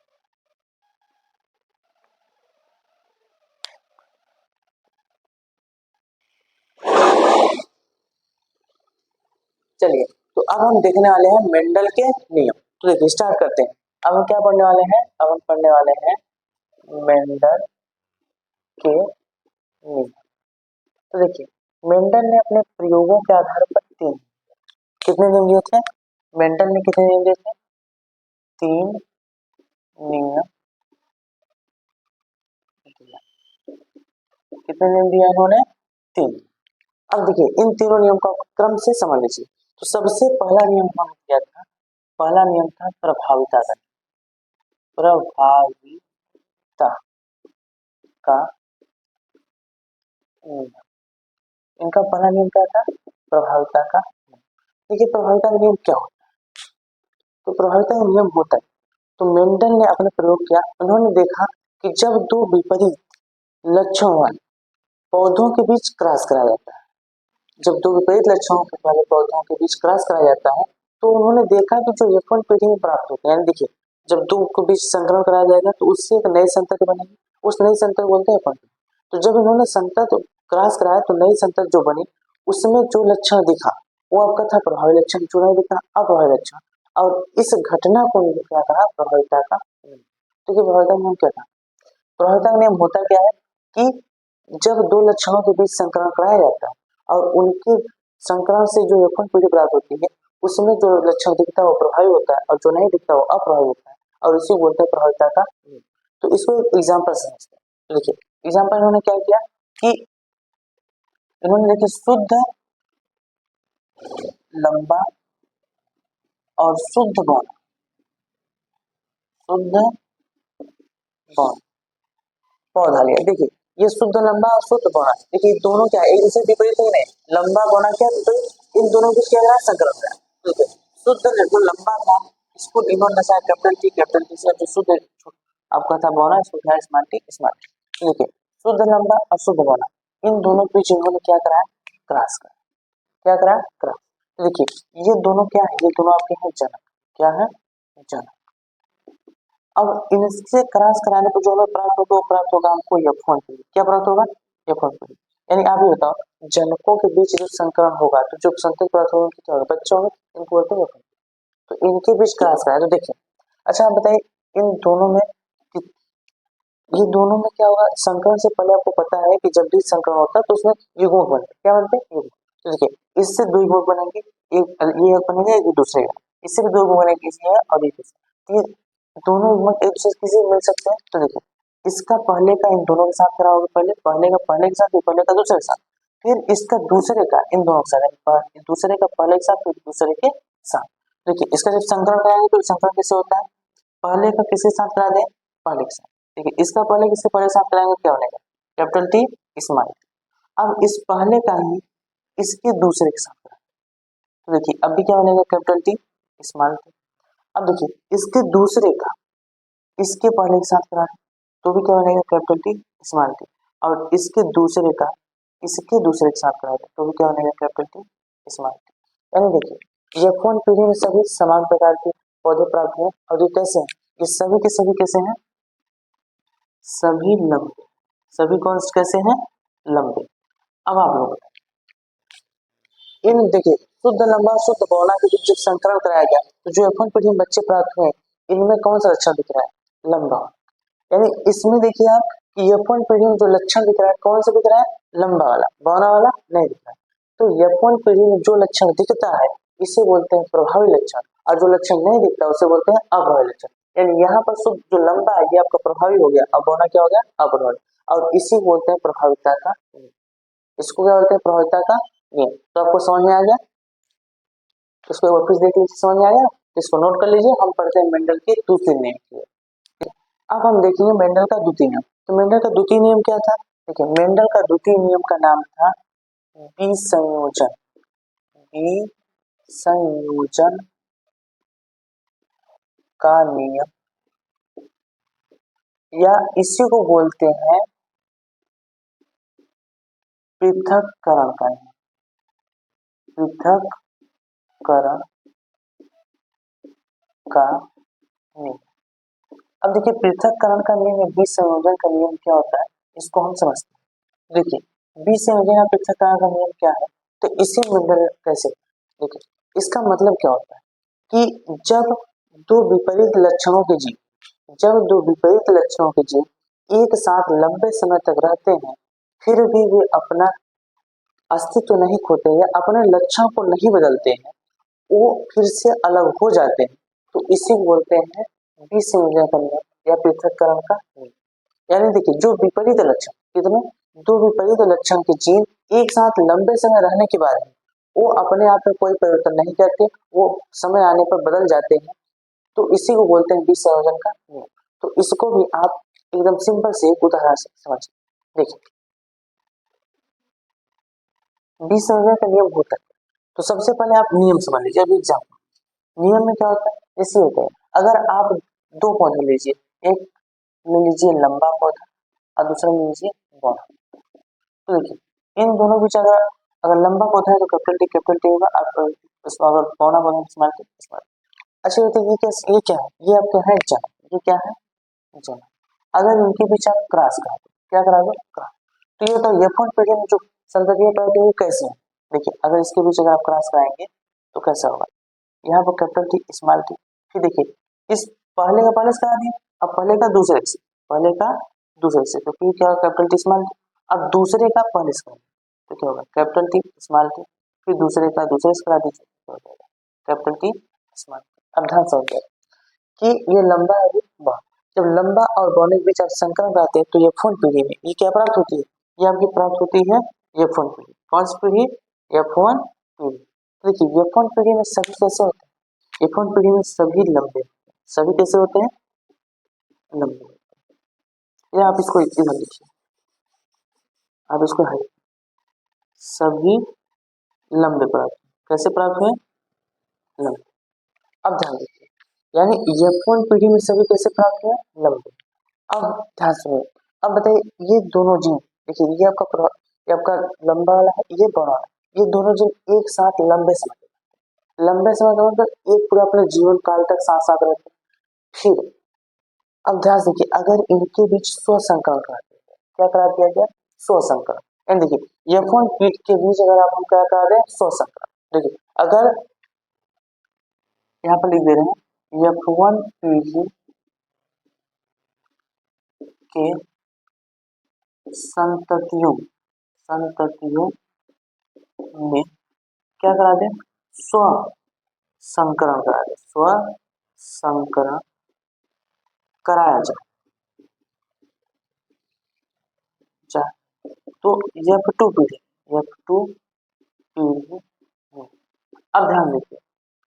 चलिए तो अब हम देखने वाले हैं मेंडल के नियम। तो देखिए स्टार्ट करते हैं। अब हम क्या पढ़ने वाले हैं? अब हम पढ़ने वाले हैं मेंडल के नियम। तो देखिए मेंडल ने अपने प्रयोगों के आधार पर 3, कितने नियम दिए थे? मेंडल ने कितने नियम दिए थे? 3 नियम दिया। कितने नियम दिया इन्होंने? 3। अब देखिए इन तीनों नियम का क्रम से समझ लीजिए। तो सबसे पहला नियम हमने किया था, पहला नियम था प्रभाविता का, प्रभाविता का नियम। इनका पहला नियम क्या था, प्रभाविता का नियम। देखिए प्रभाविता का नियम क्या होता है, तो प्रभाविता का नियम होता है, तो मेंडल ने अपने प्रयोग किया, उन्होंने देखा कि जब दो विपरीत लक्षणों वाले पौधों के बीच क्रॉस कराया जाता है, जब दो विपरीत लक्षणों वाले पौधों के बीच क्रॉस कराया जाता है, तो उन्होंने देखा कि जो F1 पीढ़ी में प्राप्त होते हैं, देखिए जब दो के बीच संकरण कराया जाएगा तो उससे एक नई संतति बनेगी, उस नई संतति बोलते हैं F1। तो जब इन्होंने संतत क्रॉस कराया तो नई संतत जो बनी उसमें जो लक्षण दिखा वो आपका था प्रभावी लक्षण, जो नहीं दिखा अप्रभावी लक्षण। और इस घटना को क्या कहा, प्रभाविता का नियम। देखिए प्रभाविता का नियम क्या था, प्रभाविता का नियम होता क्या है कि जब दो लक्षणों के बीच संकरण कराया जाता है और उनके संकरण से जो F1 पीढ़ी प्राप्त होती है उसमें जो लक्षण दिखता है वो प्रभावी होता है और जो नहीं दिखता वो अप्रभावी होता है, और इसी बोलते हैं प्रभाविता का नियम। तो इसको एक एग्जाम्पल समझते हैं। देखिए एग्जाम्पल इन्होंने क्या किया कि इन्होंने देखिए शुद्ध लंबा और शुद्ध बौना, शुद्ध बौना पौधा लिया। देखिए ये शुद्ध लंबा और शुद्ध बौना, देखिए दोनों क्या एक दूसरे विपरीत नहीं है, लंबा बौना क्या विपरीत, इन दोनों को क्या करा संकरण करा। ठीक है, शुद्ध जो लंबा था इसको इन्होंने दर्शाया कैपिटल टी से, जो शुद्ध आपका था बौना इसको क्या स्मॉल टी स्मॉल टी। ठीक है, शुद्ध लंबा और शुद्ध बौना इन दोनों के बीच इन्होंने क्या कराया, क्रॉस करा। क्या करा, क्रॉस। देखिए ये दोनों क्या है, ये दोनों आपके हैं जनक, क्या है जनक। अब इनसे क्रॉस कराने पर जो हमें प्राप्त होगा वो प्राप्त होगा हमको F1 पीढ़ी। क्या प्राप्त होगा, F1 पीढ़ी। यानी आप ये बताओ जनकों के बीच जो संकरण होगा तो जो संतति प्राप्त होगा क्या होगा, बच्चे होंगे, इनको बोलते हैं F1। तो इनके बीच क्रॉस कराया तो देखिए, अच्छा आप बताइए इन दोनों में ये दोनों में क्या होगा, संकरण से पहले आपको पता है कि जब भी संकरण होता है तो उसमें युग्मक बनते हैं। क्या बनते हैं, युग्मक। तो देखिए इससे दो युग्मक बनेंगे, एक ये बनेगा एक दूसरे का, इससे भी दो युग्मक बनेंगे, इससे और एक दूसरे। दोनों युग्मक एक दूसरे किसी मिल सकते हैं। तो देखिए इसका पहले का इन दोनों के साथ करा होगा, पहले पहले का पहले के साथ, पहले का दूसरे के साथ, फिर इसका दूसरे का इन दोनों के साथ, दूसरे का पहले के साथ, फिर दूसरे के साथ। देखिए इसका जब संकरण कराएंगे तो संकरण कैसे होता है, पहले का किसके साथ करा दें, पहले के साथ। ठीक है, इसका पहले किसके पहले साथ कराएंगे क्या बनेगा, कैपिटल टी स्मॉल टी। अब इस पहले का ही इसके दूसरे के साथ कराएंगे तो देखिए अब भी क्या बनेगा, कैपिटल टी स्मॉल टी। अब देखिए इसके दूसरे का इसके पहले के साथ कराएं तो भी क्या बनेगा, कैपिटल टी स्मॉल टी। और इसके दूसरे का इसके दूसरे के साथ कराएं तो भी क्या बनेगा, कैपिटल टी स्मॉल टी। यानी देखिए F1 पीढ़ी में सभी समान प्रकार के पौधे प्राप्त हुए और ये कैसे हैं, ये सभी के सभी कैसे हैं, सभी लंबे, सभी कौन से कैसे हैं, लंबे। अब आप लोग इन देखिए शुद्ध लंबा शुद्ध बौना के बीच जब संकरण कराया गया तो जो F1 पीढ़ी में बच्चे प्राप्त हुए इनमें कौन सा लक्षण दिख रहा है, लंबा। यानी इसमें देखिए आप कि F1 पीढ़ी में जो लक्षण दिख रहा है कौन सा दिख रहा है, लंबा वाला, बौना वाला नहीं दिख रहा है। तो F1 पीढ़ी में जो लक्षण दिखता है इसे बोलते हैं प्रभावी लक्षण, और जो लक्षण नहीं दिखता उसे बोलते हैं अप्रभावी लक्षण। यानी यहाँ पर शुद्ध जो लंबा है ये आपका प्रभावी हो गया, अब बौना क्या हो गया, अप्रभावी। और इसी बोलते हैं प्रभाविता का नियम। इसको क्या बोलते हैं, प्रभाविता का नियम। तो आपको समझ में आ गया, इसको वापस देख लीजिए, समझ में आ गया, इसको नोट कर लीजिए। हम पढ़ते हैं मेंडल के दूसरे नियम की। अब हम देखेंगे मेंडल का द्वितीय नियम। तो मेंडल का द्वितीय नियम क्या था, देखिए मेंडल का द्वितीय नियम का नाम था विसंयोजन, विसंयोजन का नियम, या इसी को बोलते हैं पृथक्करण का नियम, पृथक्करण का नियम। अब देखिए पृथक्करण का नियम या विसंयोजन का नियम क्या होता है, इसको हम समझते हैं। देखिए विसंयोजन या पृथक्करण का नियम क्या है, तो इसे मेंडल कैसे, देखिए इसका मतलब क्या होता है कि जब दो विपरीत लक्षणों के जीव, जब दो विपरीत लक्षणों के जीव एक साथ लंबे समय तक रहते हैं फिर भी वे अपना अस्तित्व नहीं खोते या अपने लक्षण को नहीं बदलते हैं, वो फिर से अलग हो जाते हैं, तो इसे बोलते हैं विसंयोजन का नियम या पृथक्करण का नियम। यानी देखिए जो विपरीत लक्षण, कितने दो विपरीत लक्षण के जीन एक साथ लंबे समय रहने के बाद वो अपने आप में कोई परिवर्तन नहीं करते, वो समय आने पर बदल जाते हैं, तो इसी को बोलते हैं विसंयोजन का नियम। तो इसको भी आप एकदम सिंपल से एक उदाहरण से समझिए। देखिए विसंयोजन का नियम होता है, तो सबसे पहले आप नियम समझ लीजिए। अभी एग्जाम्पल नियम में क्या होता है, जैसे होता है अगर आप दो पौधे लीजिए, एक ले लीजिए लंबा पौधा और दूसरा ले लीजिए बौना। तो देखिए इन दोनों बीच अगर अगर लंबा पौधा है तो कैपिटल टी होगा, इसमें अगर बौना पौधा स्मॉल टी स्मॉल। अच्छा होता है ये क्या है, ये आपका है जन, ये क्या है जन। अगर इनके बीच आप क्रॉस करा दो, क्या करा दो क्रॉस, तो ये होता है F1 पीढ़ी में जो संततियां पैदा हुई कैसे है। देखिए अगर इसके बीच अगर आप क्रॉस कराएंगे तो कैसा होगा, यहाँ पर कैपिटल टी स्मॉल टी, फिर देखिए इस पहले का पहले से करा दिया, अब पहले का दूसरे से, पहले का दूसरे से, तो फिर क्या होगा कैपिटल टी स्मॉल टी। अब दूसरे का पहले से करा तो क्या होगा कैपिटल टी स्मॉल टी, फिर दूसरे का दूसरे से करा दीजिए तो हो जाएगा कैपिटल टी स्मॉल टी। अब ध्यान से समझिए कि ये लंबा है बौना, जब लंबा और बौने के बीच आप संकरण कराते हैं तो ये फोन पीढ़ी में ये क्या प्राप्त होती है, ये आपकी प्राप्त होती है ये फोन पीढ़ी। कौन सी पीढ़ी, ये फोन पीढ़ी। देखिए ये फोन पीढ़ी में सभी कैसे होते हैं, ये फोन पीढ़ी में सभी लंबे, सभी कैसे होते हैं लंबे। ये आप इसको इधर लिखिए, आप इसको हटाइए, सभी लंबे प्राप्त, कैसे प्राप्त हुए लंबे। अब ध्यान दीजिए यानी ये फोन पीढ़ी में सभी कैसे प्राप्त हुए लंबे। अब ध्यान सुनिए, अब बताइए ये दोनों जीन, देखिए ये आपका लंबा वाला है, ये बड़ा है, ये दोनों जीन एक साथ लंबे समय का मतलब एक पूरा अपने जीवन काल तक साथ साथ रहते हैं। फिर अब ध्यान से देखिए अगर इनके बीच स्वसंकरण करा दिया जाए, क्या करा दिया गया स्वसंकरण। एंड देखिए F1 पीढ़ी के बीच अगर आप क्या करा दें स्वसंकरण, देखिए अगर यहाँ पर लिख दे रहे हैं F1 पीढ़ी के संततियों में क्या करा दें स्व संकरण करा दें, स्व संकरण कराया जाए तो F2 पीढ़ी में। अब ध्यान देखिए,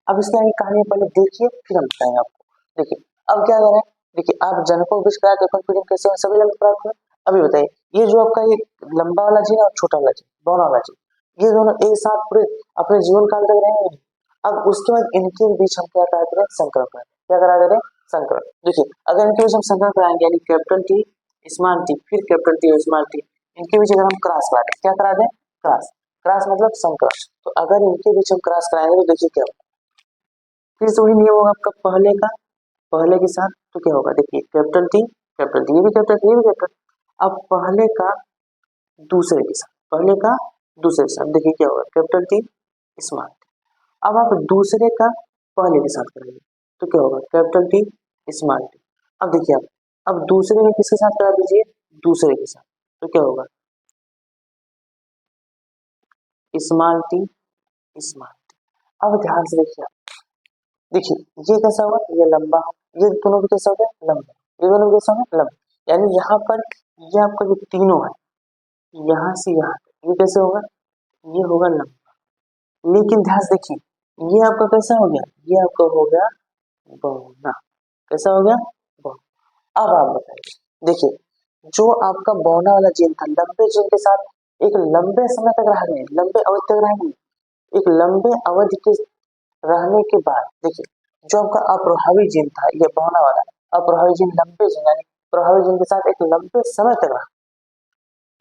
अब इसकी आगे कहानी पहले देखिए फिर हम बताएंगे आपको। देखिए अब क्या करें, देखिए आप जनकों विष करा देखो पीढ़ी कैसे सभी लंबे प्राप्त हुए। अभी बताइए ये जो आपका ये लंबा वाला जीन और छोटा वाला जीन दोनों वाला जीन, ये दोनों एक साथ पूरे अपने जीवन काल तक रहेंगे। अब उसके बाद इनके बीच हम क्या करा दे रहे संकरण करा, क्या करा दे रहे संकरण। देखिए अगर इनके बीच हम संकरण कराएंगे यानी कैपिटल टी स्मॉल टी फिर कैपिटल टी स्मॉल टी, इनके बीच अगर हम क्रॉस करा दें, क्या करा दें क्रॉस, क्रॉस मतलब संकरण। तो अगर इनके बीच हम क्रॉस कराएंगे तो देखिए क्या होगा, फिर से वही नियम होगा आपका पहले के साथ, तो क्या होगा देखिए कैपिटल टी ये भी कैपिटल ये भी कैपिटल। अब पहले का दूसरे के साथ, पहले का दूसरे के साथ देखिए क्या होगा कैपिटल टी स्मॉल टी। अब आप दूसरे का पहले के साथ करेंगे तो क्या होगा कैपिटल टी स्मॉल टी। अब देखिए आप अब दूसरे में किसके साथ करा दीजिए दूसरे के साथ, तो क्या होगा स्मॉल टी स्मॉल टी। अब ध्यान से देखिए, देखिए ये कैसा हुआ ये लंबा, ये दोनों भी कैसा हो गया लंबा, ये दोनों भी कैसा हो गया लंबा। यानी यहाँ पर ये आपका जो तीनों है यहाँ से यहाँ ये कैसे होगा ये होगा लंबा। लेकिन ध्यान से देखिए ये आपका कैसा हो गया, ये आपका हो गया बौना, कैसा हो गया बौना। अब आप बताइए देखिए जो आपका बौना वाला जीन था लंबे जीन के साथ एक लंबे समय तक रह गए, लंबे अवधि तक रह गए, एक लंबे अवधि के रहने के बाद देखिए जो आपका अप्रभावी जीन था ये बौना वाला अप्रभावी जीन लंबे जीन यानी प्रभावी जीन के साथ एक लंबे समय तक रहा,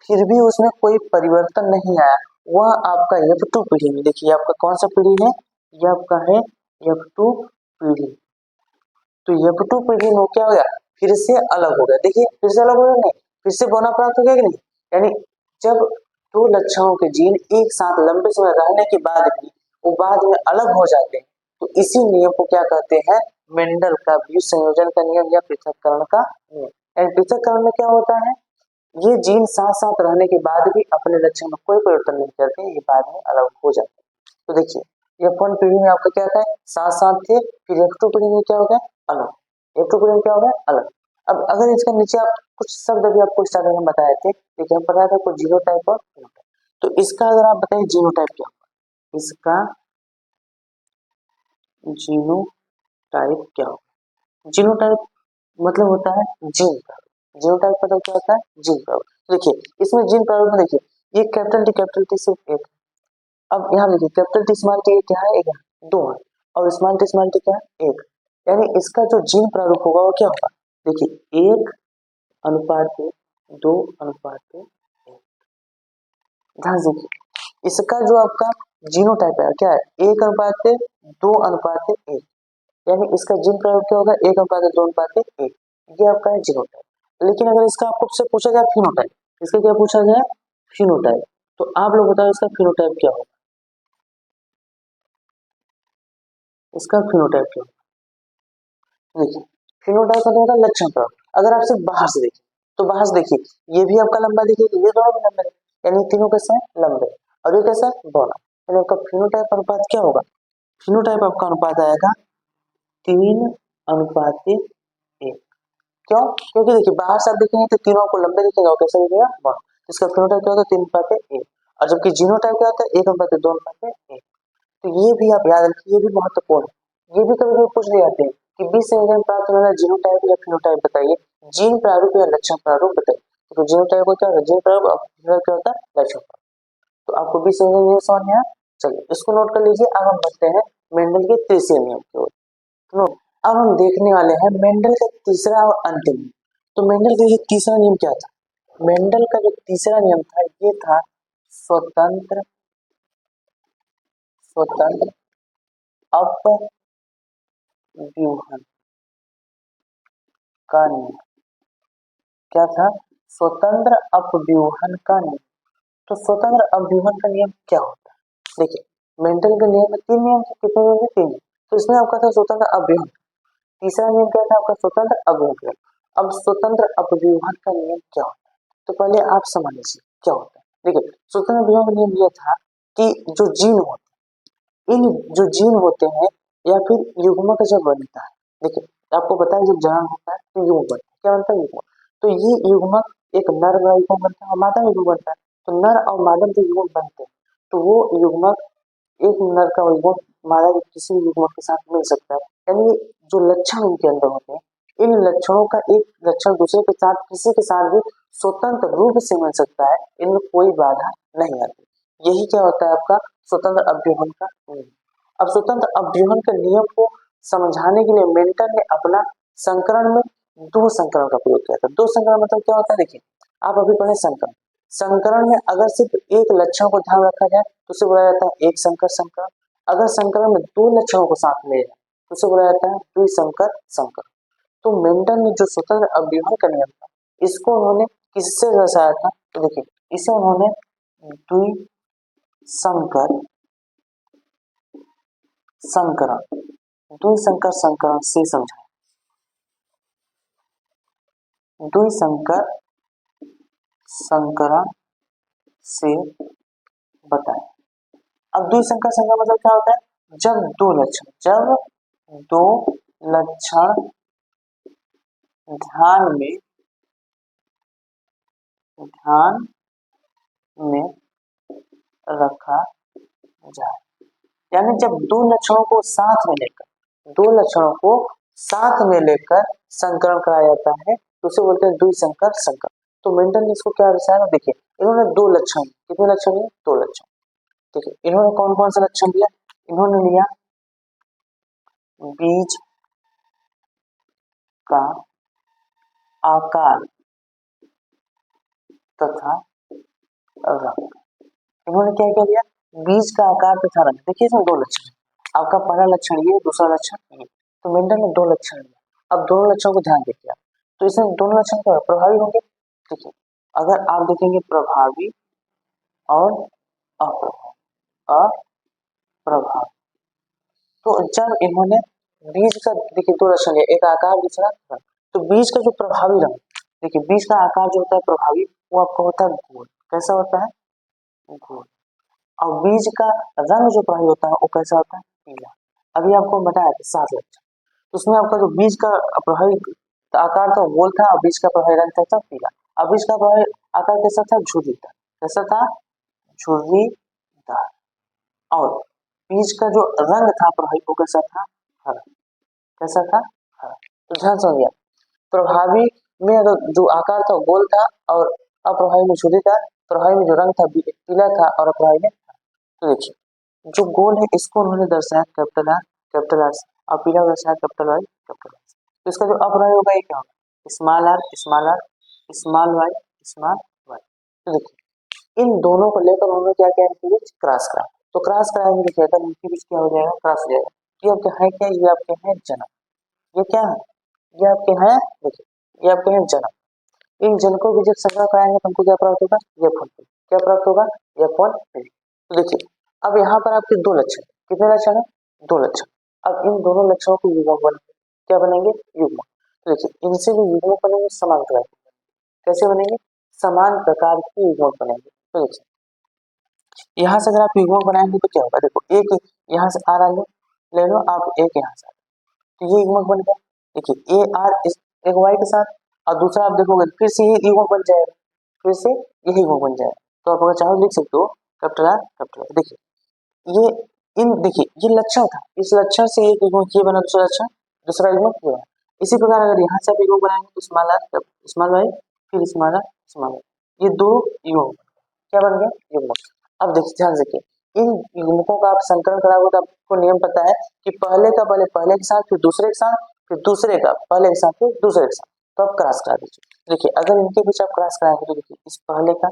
फिर भी उसमें कोई परिवर्तन नहीं आया, वह आपका F2 पीढ़ी में, देखिए आपका कौन सा पीढ़ी है ये आपका है F2 पीढ़ी। तो F2 पीढ़ी में क्या हो गया फिर से अलग हो गया, देखिए फिर से अलग हो गया नहीं फिर से बौना प्राप्त हो गया कि नहीं। यानी जब दो लक्षणों के जीन एक साथ लंबे समय रहने के बाद भी वो बाद में अलग हो जाते हैं तो इसी नियम को क्या कहते हैं मेंडल का बीज संयोजन का नियम या पृथक्करण का नियम। यानी पृथक्करण में क्या होता है ये जीन साथ साथ रहने के बाद भी अपने लक्षण में कोई परिवर्तन नहीं करते, ये बाद में अलग हो जाते हैं। तो देखिए F1 पीढ़ी में आपका क्या था साथ साथ थे, फिर F2 पीढ़ी में क्या हो गया अलग, F2 पीढ़ी में क्या हो गया अलग। अब अगर इसका नीचे आप कुछ शब्द अभी आपको स्टार्टिंग में बताए थे, देखिए हम पढ़ाया था कुछ जीनोटाइप और फिनोटाइप। तो इसका अगर आप बताइए जीनोटाइप क्या होगा, इसका जीनोटाइप क्या होगा। जीनोटाइप मतलब होता है जीन प्रारूप। जीनोटाइप मतलब क्या होता है, जीन प्रारूप। देखिए इसमें जीन प्रारूप में देखिए ये कैपिटल टी सिर्फ एक। अब यहाँ देखिए कैपिटल टी स्मॉल टी क्या है, एक है, दो है, और स्मॉल टी क्या है, एक। यानी इसका जो जीन प्रारूप होगा वो क्या होगा, देखिए 1:2:1। ध्यान से देखिए इसका जो आपका जीनोटाइप है क्या है, 1:2:1। यानी इसका जीन प्रारूप क्या होगा, 1:2:1। ये आपका है जीनोटाइप। लेकिन अगर इसका आपको से पूछा जाए फिनोटाइप, इसका क्या पूछा जाए, फिनोटाइप, तो आप लोग बताओ इसका फिनोटाइप क्या होगा, इसका फिनोटाइप क्या होगा। देखिए फिनोटाइप का होगा लक्षण प्रारूप। अगर आप सिर्फ बाहर से देखिए तो बाहर से देखिए ये भी आपका लंबा दिखेगा, ये दोनों भी लंबे हैं, यानी तीनों कैसे हैं, लंबे, और ये कैसा है, बौना। यानी आपका फिनोटाइप अनुपात क्या होगा, फिनोटाइप आपका अनुपात आएगा 3:1। क्यों, क्योंकि देखिए बाहर से आप देखेंगे तो तीनों को लंबे दिखेगा और कैसे दिखेगा, बौना। इसका फिनोटाइप क्या होता है, 3:1। और जबकि जीनोटाइप क्या होता है, 1:2:1। तो ये भी आप याद रखिए, ये भी महत्वपूर्ण है। ये भी कभी कभी पूछ ले जाते हैं कि 20 संयोजन प्राप्त होने वाला जीनोटाइप या फिनोटाइप बताइए, जीन प्रारूप या लक्षण प्रारूप बताइए। तो जीनोटाइप को क्या होता है, जीन प्रारूप, और फिनोटाइप क्या होता है, लक्षण प्रारूप। तो आपको 20 संयोजन ये समझ में आया, चलिए इसको नोट कर लीजिए। अब हम बढ़ते हैं मेंडल के तीसरे नियम की ओर। तो अब हम देखने वाले हैं मेंडल का तीसरा और अंतिम नियम। तो मेंडल का ये तीसरा नियम क्या था, मेंडल का जो तीसरा नियम था ये था स्वतंत्र स्वतंत्र अपव्यूहन का नियम। क्या था, स्वतंत्र अपव्यूहन का नियम। तो स्वतंत्र अपव्यूहन का नियम क्या होता है, देखिए मेंडल के नियम में तीन नियम थे, कितने नियम थे, तीन। तो इसमें आपका था स्वतंत्र अपव्यूहन, तीसरा नियम क्या था आपका, स्वतंत्र अपव्यूहन। अब स्वतंत्र अपव्यूहन का नियम क्या होता है, तो पहले आप समझ लीजिए क्या होता है। देखिए स्वतंत्र अपव्यूहन का नियम यह था कि जो जीन होते इन जो जीन होते हैं या फिर युग्मक जब बनता है, देखिए आपको पता है जब जन्म होता है तो युग्मक बनता है, क्या बनता है, युग्मक। तो ये युग्मक एक नर का युग्मक बनता है और मादा युग्मक बनता है। तो नर और मादा जो युग्मक बनते हैं तो वो युग्मक एक नर का युग्मक मादा के किसी भी युग्मक के साथ मिल सकता है। यानी जो लक्षण उनके अंदर होते हैं, इन लक्षणों का एक लक्षण दूसरे के साथ किसी के साथ भी स्वतंत्र रूप से मिल सकता है, इनमें कोई बाधा नहीं आती। यही क्या होता है आपका स्वतंत्र अपव्यूहन का नियम। अब स्वतंत्र अपव्यूहन के नियम को समझाने के लिए मेंटल ने अपना संकरण में दो संकरण का प्रयोग किया था। दो संकरण मतलब क्या होता है, देखिए आप अभी पढ़े संकरण। संकरण में अगर सिर्फ एक लक्षण को ध्यान रखा जाए तो उसे बोला जाता है एक संकर संकरण। अगर संकरण में दो लक्षणों को साथ में लिया तो उसे बोला जाता है द्विसंकर संकरण। तो मेंटल ने जो स्वतंत्र अपव्यूहन का नियम था इसको उन्होंने किससे दर्शाया था, तो देखिए इसे उन्होंने द्विसंकर संकरण द्विसंकर संकरण से समझा, द्विसंकर संकरण से बताएं। अब द्विसंकर संकरण मतलब क्या होता है, जब दो लक्षण ध्यान में रखा जाए, यानी जब दो लक्षणों को साथ में लेकर, दो लक्षणों को साथ में लेकर संकरण कराया जाता है तो उसे बोलते हैं द्विसंकर संकरण। तो मेंटल ने इसको क्या दर्शाया, देखिए इन्होंने दो लक्षण, कितने लक्षण लिए, दो लक्षण। देखिए इन्होंने कौन कौन सा लक्षण लिया, इन्होंने लिया बीज का आकार तथा रंग। इन्होंने क्या क्या लिया, बीज का आकार तथा रंग। देखिए इसमें दो लक्षण, आपका पहला लक्षण ये, दूसरा लक्षण ये। तो मेंडल ने दो लक्षण लिया। अब दोनों लक्षणों को ध्यान देखिए, तो इसमें दोनों लक्षण क्या प्रभावी होंगे, देखिए अगर आप देखेंगे प्रभावी और अप्रभावी, तो जब इन्होंने बीज का, देखिए दो लक्षण लिया, एक आकार दूसरा रंग। तो बीज का जो प्रभावी रंग, देखिए बीज का आकार जो होता है प्रभावी वो आपका होता है गोल, कैसा होता है, गोल। और बीज का रंग जो प्रभावी होता है वो कैसा होता है, पीला। अभी आपको बताया था 7 लक्षण, तो उसमें आपका जो बीज का प्रभावी तो आकार तो गोल था और बीच का प्रभावी रंग था पीला। अब बीच का प्रभावी आकार कैसा था? झुर्रीदार। कैसा था? झुर्रीदार। और बीच का जो रंग था प्रभावी वो कैसा था? हरा। कैसा था? हरा। तो ध्यान समझिए, प्रभावी में अगर जो आकार था गोल था और अप्रभावी में झुर्रीदार, प्रभावी में जो रंग था पीला था और अप्रभावी में। तो देखिए जो गोल है इसको उन्होंने दर्शाया कैपिटल आर से, और पीला दर्शाया कैपिटल वाई कैपिटल आर से। तो इसका जो अप्रभावी होगा ये क्या होगा? Small R small Y small Y. तो देखिए इन दोनों को लेकर उन्होंने क्या किया, इनके बीच क्रॉस कराया। तो क्रॉस कराएंगे तो क्या होगा? इनके बीच क्या हो जाएगा? क्रॉस हो जाएगा। ये आपके है क्या? ये आपके हैं जनक। ये क्या है? ये आपके हैं, देखिए ये आपके हैं जनक। इन जनकों की जब संग्रह कराएंगे तो हमको क्या प्राप्त होगा? ये फल। क्या प्राप्त होगा? ये फल। तो देखिए अब यहाँ पर आपके दो लक्षण, कितने लक्षण है? दो लक्षण। अब इन दोनों लक्षणों को युग्मक बनेंगे। क्या बनेंगे? युग्मक। तो देखिए इनसे जो युग्मक बनेंगे समान प्रकार के। कैसे बनेंगे? समान प्रकार के युग्मक बनेंगे। तो देखिए यहाँ से अगर आप युग्मक बनाएंगे तो क्या होगा? देखो एक यहाँ से आर ले लो आप, एक यहाँ से, तो ये युग्मक बन गया। देखिए ए आर एक वाई के साथ, और दूसरा आप देखोगे फिर से ये युग्मक बन जाएगा, फिर से यही युग्मक बन जाएगा। तो आप अगर चाहो लिख सकते हो कैपिटल आर कैपिटल आर। देखिए ये देखिए ये लक्षण था, इस लक्षण से एक युग्मक ये बना, दूसरा लक्षण दूसरा युग्मक ये बना। इसी प्रकार अगर यहाँ से आप युग्मक बनाएंगे तो स्मॉल आर स्मॉल वाई फिर स्मॉल आर स्मॉल वाई, ये दो युग्मक क्या बन गया? युग्मक। अब देखिए ध्यान से इन युग्मकों का आप संकलन कराओगे तो आपको नियम पता है कि पहले का पहले के साथ, फिर दूसरे के साथ, फिर दूसरे का पहले के साथ, फिर दूसरे के साथ, तो आप क्रॉस करा दीजिए। देखिए अगर इनके बीच आप क्रॉस कराएंगे तो देखिए इस पहले का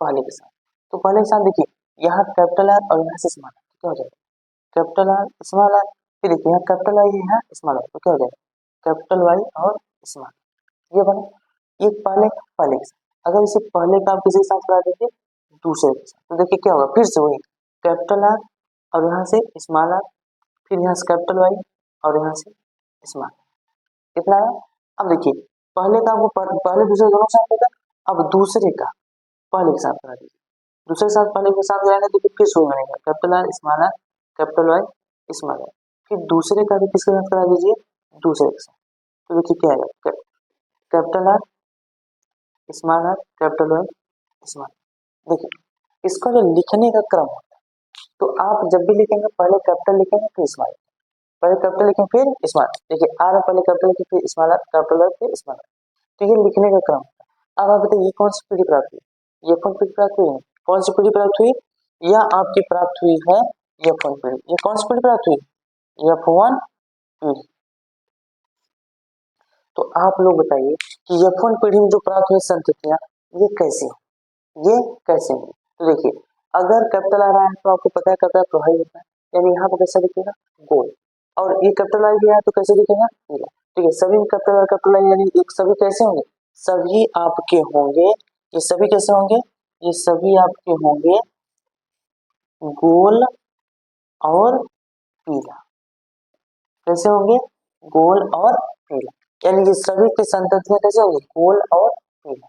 पहले के साथ, तो पहले के साथ देखिए यहाँ कैपिटल आर और यहाँ से स्मॉल आर, क्या हो जाएगा? Capital R small R. फिर देखिए यहाँ कैपिटल वाई है, यहाँ स्मॉल आर, तो क्या हो जाएगा? कैपिटल वाई और स्मॉल, ये बना। ये पहले के साथ। अगर इसे पहले का आप किसी के साथ करा दीजिए दूसरे के साथ, तो देखिए क्या होगा? फिर से वही कैपिटल आर और यहाँ से स्मॉल आर, फिर यहाँ से कैपिटल वाई और यहाँ से स्मॉल, कितना है? अब देखिए पहले का आपको पहले दूसरे दोनों के साथ होगा, अब दूसरे का पहले के साथ करा दीजिए। दूसरे के साथ पहले के साथ कराएंगे तो फिर से बनेगा capital R capital Y small R. फिर दूसरे का भी किसके साथ करा दीजिए? दूसरे के साथ। तो देखिए क्या है? Capital R small R capital Y small. देखिए इसका जो लिखने का क्रम होता है, तो आप जब भी लिखेंगे पहले कैपिटल लिखेंगे फिर स्मॉल, पहले कैपिटल लिखें फिर स्मॉल। देखिए आर में पहले कैपिटल लिखें फिर स्मॉल आर कैपिटल आर फिर स्मॉल आर, तो ये लिखने का क्रम। अब आप बताइए ये कौन सी पीढ़ी प्राप्त हुई? ये कौन पीढ़ी प्राप्त हुई है? कौन सी पीढ़ी प्राप्त हुई? या आपकी प्राप्त हुई है F1 पीढ़ी। ये कौन सी पीढ़ी प्राप्त हुई? F1 पीढ़ी। तो आप लोग बताइए कि F1 पीढ़ी में जो प्राप्त हुई संततियां ये कैसे हो? ये कैसे होंगी? तो देखिए अगर कैपिटल आ रहा है तो आपको पता है कैपिटल प्रभावी होता है, यानी यहाँ पर कैसा दिखेगा? गोल। और ये कैपिटल आई भी है तो कैसे दिखेगा? पीला। ठीक है, सभी कैपिटल आई यानी सभी कैसे होंगे? सभी आपके होंगे, ये सभी कैसे होंगे? ये सभी आपके होंगे गोल और पीला। कैसे होंगे? गोल और पीला, यानी ये सभी की संततियां कैसे होंगी? गोल और पीला।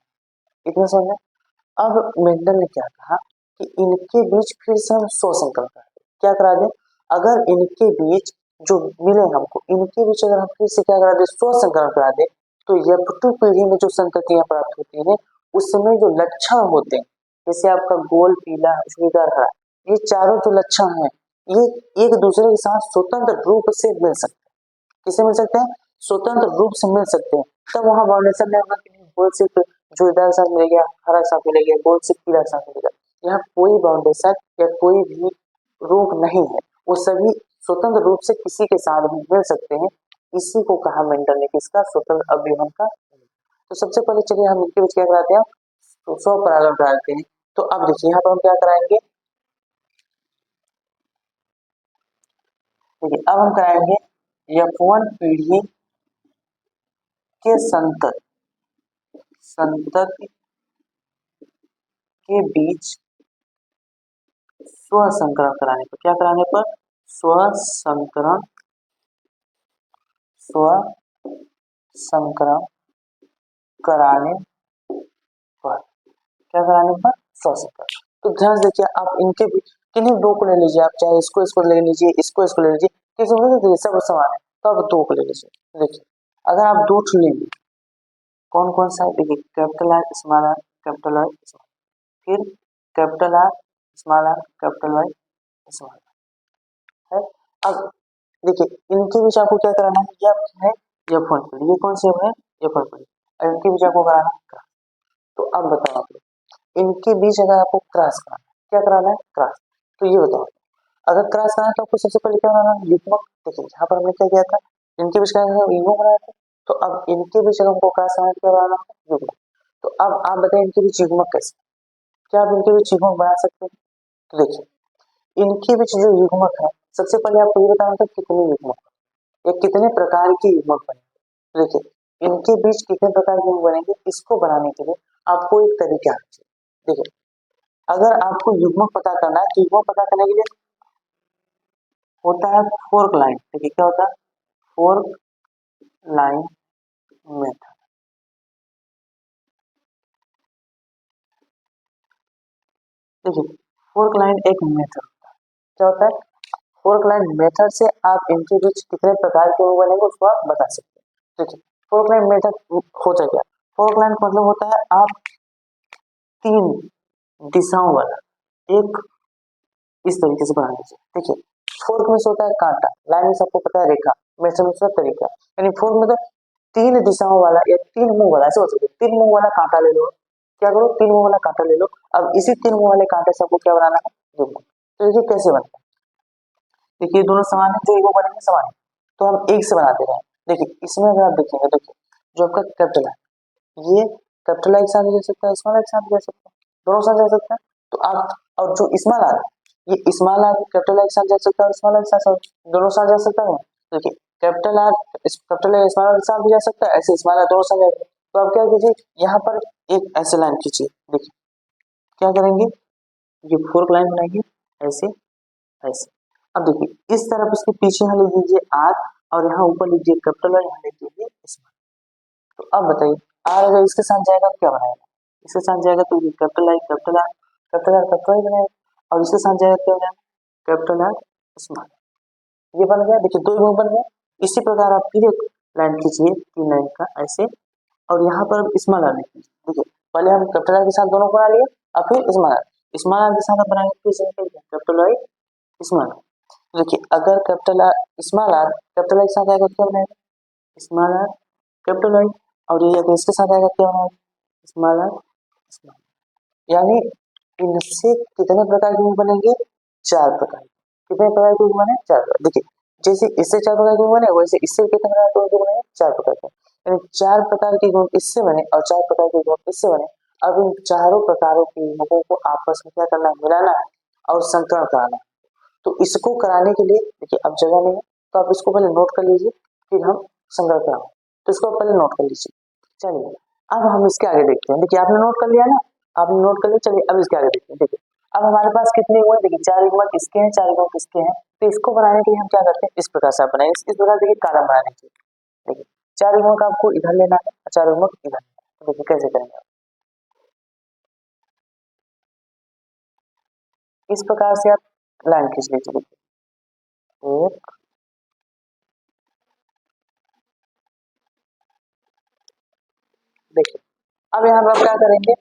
इतना समझ में? अब मेंडल ने क्या कहा कि इनके बीच फिर से हम स्वसंकरण करा दें। क्या करा दें? अगर इनके बीच जो मिले हमको, इनके बीच अगर हम फिर से क्या करा दें? स्वसंकरण करा दें, तो F2 पीढ़ी में जो संततियां प्राप्त होती हैं उसमें जो लक्षण होते हैं, जैसे आपका गोल, पीला, झुर्रीदार, हरा, ये चारों जो लक्षण हैं ये एक दूसरे के साथ स्वतंत्र रूप से मिल सकते हैं। किसे मिल सकते हैं? स्वतंत्र रूप से मिल सकते हैं। तब वहां बाउंडेशन में होगा कि गोल सिर्फ झुर्रीदार के साथ मिलेगा, हरा के साथ मिलेगा, गोल सिर्फ पीला के साथ मिलेगा। यहाँ कोई बाउंडेशन या कोई भी रोक नहीं है, वो सभी स्वतंत्र रूप से किसी के साथ भी मिल सकते हैं। इसी को कहा मेंडल ने किसका? स्वतंत्र अवयवन का। तो सबसे पहले चलिए हम इनके बीच क्या कराते हैं? तो स्वपरागण कराते हैं। तो अब देखिए यहाँ पर हम क्या कराएंगे? देखिए अब हम कराएंगे F1 पीढ़ी के संतति के बीच स्वसंकरण कराने पर, क्या कराने पर? स्वसंकरण कराने पर, क्या कराने पर? स्वसंकरण। तो ध्यान से देखिए आप इनके बीच किन्हीं दो को ले लीजिए, आप चाहे इसको ले लीजिए, इसको ले लीजिए, किसी को सब समान है तो आप दो को ले लीजिए। देखिए अगर आप दो लेंगे कौन कौन सा है देखिए, capital R small R capital R small, फिर capital R small R capital Y small है। अब देखिए इनके बीच आपको क्या कराना है, ये है एफ वन पॉइंट, ये कौन सी है एफ वन पॉइंट, और इनके बीच आपको कराना है। तो अब बताओ आप इनके बीच अगर आपको क्रॉस कराना है, क्या कराना है क्रॉस, तो ये बताओ अगर क्रॉस कराना है तो आपको सबसे पहले क्या बनाना है युग्मक। देखिए यहाँ पर हमने क्या किया था, इनके बीच का युग्मक बनाया था, तो अब इनके बीच अगर हमको क्रॉस कराना है क्या बनाना है युग्मक। तो अब आप बताएं इनके बीच युग्मक कैसे, क्या आप इनके बीच युग्मक बना सकते हैं। तो देखिए इनके बीच जो युग्मक है, सबसे पहले आपको ये बताना था कितने युग्मक या कितने प्रकार के युग्मक बने। तो देखिए इनके बीच कितने प्रकार के युग्मक बनेंगे, इसको बनाने के लिए आपको एक तरीका है। देखिए अगर आपको युग्मक पता करना है तो युग्मक पता करने के लिए होता है फोर्क लाइन। देखिए क्या होता है फोर्क लाइन मेथड। देखिए फोर्क लाइन एक मेथड क्या होता है, फोर्क लाइन मेथड से आप इनके बीच कितने प्रकार के बनेंगे उसको आप बता सकते हैं। देखिए फोर्क लाइन मेथड होता क्या, फोर्क लाइन का मतलब होता है आप तीन दिशाओं वाला एक इस तरीके से बना लीजिए। देखिए फोर्क में से होता है कांटा, लाइन में सबको पता है रेखा, मेथड में तरीका, यानी फोर्क में तो तीन दिशाओं वाला या तीन मुंह वाला ऐसे हो सकते, तीन मुंह वाला कांटा ले लो, क्या करो तीन मुंह वाला कांटा ले लो। अब इसी तीन मुंह वाले कांटे से आपको क्या बनाना है युग्मक। तो देखिए कैसे बनता है, देखिए दोनों समान है, जो युग्मक बनेंगे समान है, तो हम एक से बनाते रहे। देखिए इसमें अगर आप देखेंगे, देखिए जो आपका कैपिटल है ये कैपिटल एक साथ जा सकता है, स्मॉल एक साथ जा सकता है, दोनों साथ जा सकता है। तो आप और जो स्मॉल आर ये स्मॉल आर कैपिटल एक साथ जा सकता है और स्मॉल एक साथ दोनों साथ जा सकता है। देखिए कैपिटल आर कैपिटल स्मॉल एक साथ भी जा सकता है, ऐसे स्मॉल आर दोनों साथ जाएगा। तो आप क्या कीजिए यहाँ पर एक ऐसे लाइन खींचिए। देखिए क्या करेंगे, ये फोर्क लाइन बनाएंगे ऐसे ऐसे। अब देखिए इस तरफ इसके पीछे यहाँ लिख दीजिए आर और यहाँ ऊपर लीजिए कैपिटल और यहाँ लिख दीजिए स्मॉल। तो अब बताइए आर अगर इसके साथ जाएगा तो क्या बनाएगा, इसके साथ जाएगा तो ये capital I capital R capital R capital I बनाएगा, और इसके साथ जाएगा क्या बनाएगा कैपिटल आर स्मॉल। ये बन गया, देखिए दो युग्मक बन गया। इसी प्रकार आप फिर एक लाइन खींचिए तीन लाइन का ऐसे, और यहाँ पर स्मॉल आर लिखिए। देखिए पहले हम कैपिटल आर के साथ दोनों बना लिए, और फिर स्मॉल आर के साथ आप बनाएंगे फिर कैपिटल आई स्मॉल। देखिए अगर capital R small R capital I के साथ आएगा तो क्या बनाएगा स्मॉल आर कैपिटल आई, और ये अगर इसके साथ आएगा क्या बनाएगा स्मॉल आर स्मॉल। यानी इनसे कितने प्रकार के बनेंगे चार प्रकार, कितने प्रकार के बने चार प्रकार। देखिए जैसे इससे चार प्रकार के बने वैसे इससे कितने प्रकार के बने चार प्रकार के, यानी चार प्रकार के गुण इससे बने और चार प्रकार के गुण इससे बने। अब इन चारों प्रकारों के गुणों को आपस में क्या करना है मिलाना है और संकरण कराना है। तो इसको कराने के लिए देखिए अब जगह नहीं है तो आप इसको पहले नोट कर लीजिए, फिर हम संग्रह कराएंगे। तो इसको पहले नोट कर लीजिए। चलिए अब हम इसके आगे देखते हैं। देखिए आपने नोट कर लिया ना, आपने नोट कर लिया, चलिए अब इसके आगे देखते हैं। देखिए अब हमारे पास कितने हुए, देखिए चार युग्मक इसके हैं चार युग्मक इसके हैं। तो इसको बनाने के लिए हम क्या करते हैं इस प्रकार से आप बनाएंगे, इस प्रकार देखिए कॉलम बनाने के लिए। देखिए चार युग्मक आपको इधर लेना है और चार युग्मक इधर लेना है। तो देखिए कैसे करेंगे आप, इस प्रकार से आप लाइन खींच लीजिए। देखिए एक देखिए अब यहाँ पर आप क्या करेंगे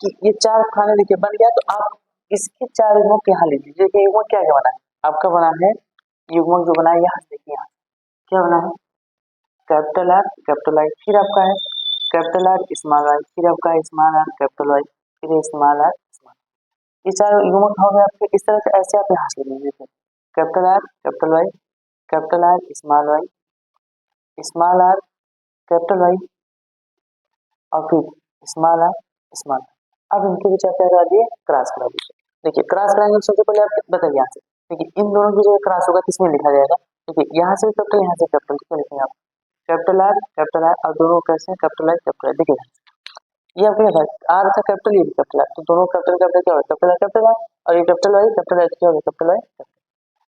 कि ये चार खाने देखिए बन गया, तो आप इसके चार युग्मक यहाँ लीजिए। देखिए युग्मक क्या क्या बना है आपका, बना है युग्मक जो बना है यहाँ देखिए यहाँ क्या बना है कैपिटल आर कैपिटल आई, फिर आपका है कैपिटल आर स्मॉल आई, फिर आपका है स्मॉल आर कैपिटल आई, फिर स्मॉल आर स्मॉल। ये चार युग्मक हो गए आपके। इस तरह से ऐसे आप यहाँ से लीजिए capital R capital I capital R small R capital I और फिर स्मॉल आर स्मॉल। अब इनके बीच आप क्या करा दिए क्रॉस करा दीजिए। देखिए क्रॉस कराएंगे सबसे पहले आप बताइए यहाँ से, देखिए इन दोनों की जो क्रॉस होगा किसमें लिखा जाएगा, देखिए यहाँ से कैपिटल यहाँ से कैपिटल क्या लिखेंगे आप कैपिटल आर और दोनों कैसे हैं कैपिटल आई कैपिटल आई। देखिए ये आपके है आर था कैपिटल, ये भी कैपिटल आर, तो दोनों कैपिटल कैपिटल क्या होगा कैपिटल आर और ये कैपिटल आई क्या होगा कैपिटल आई।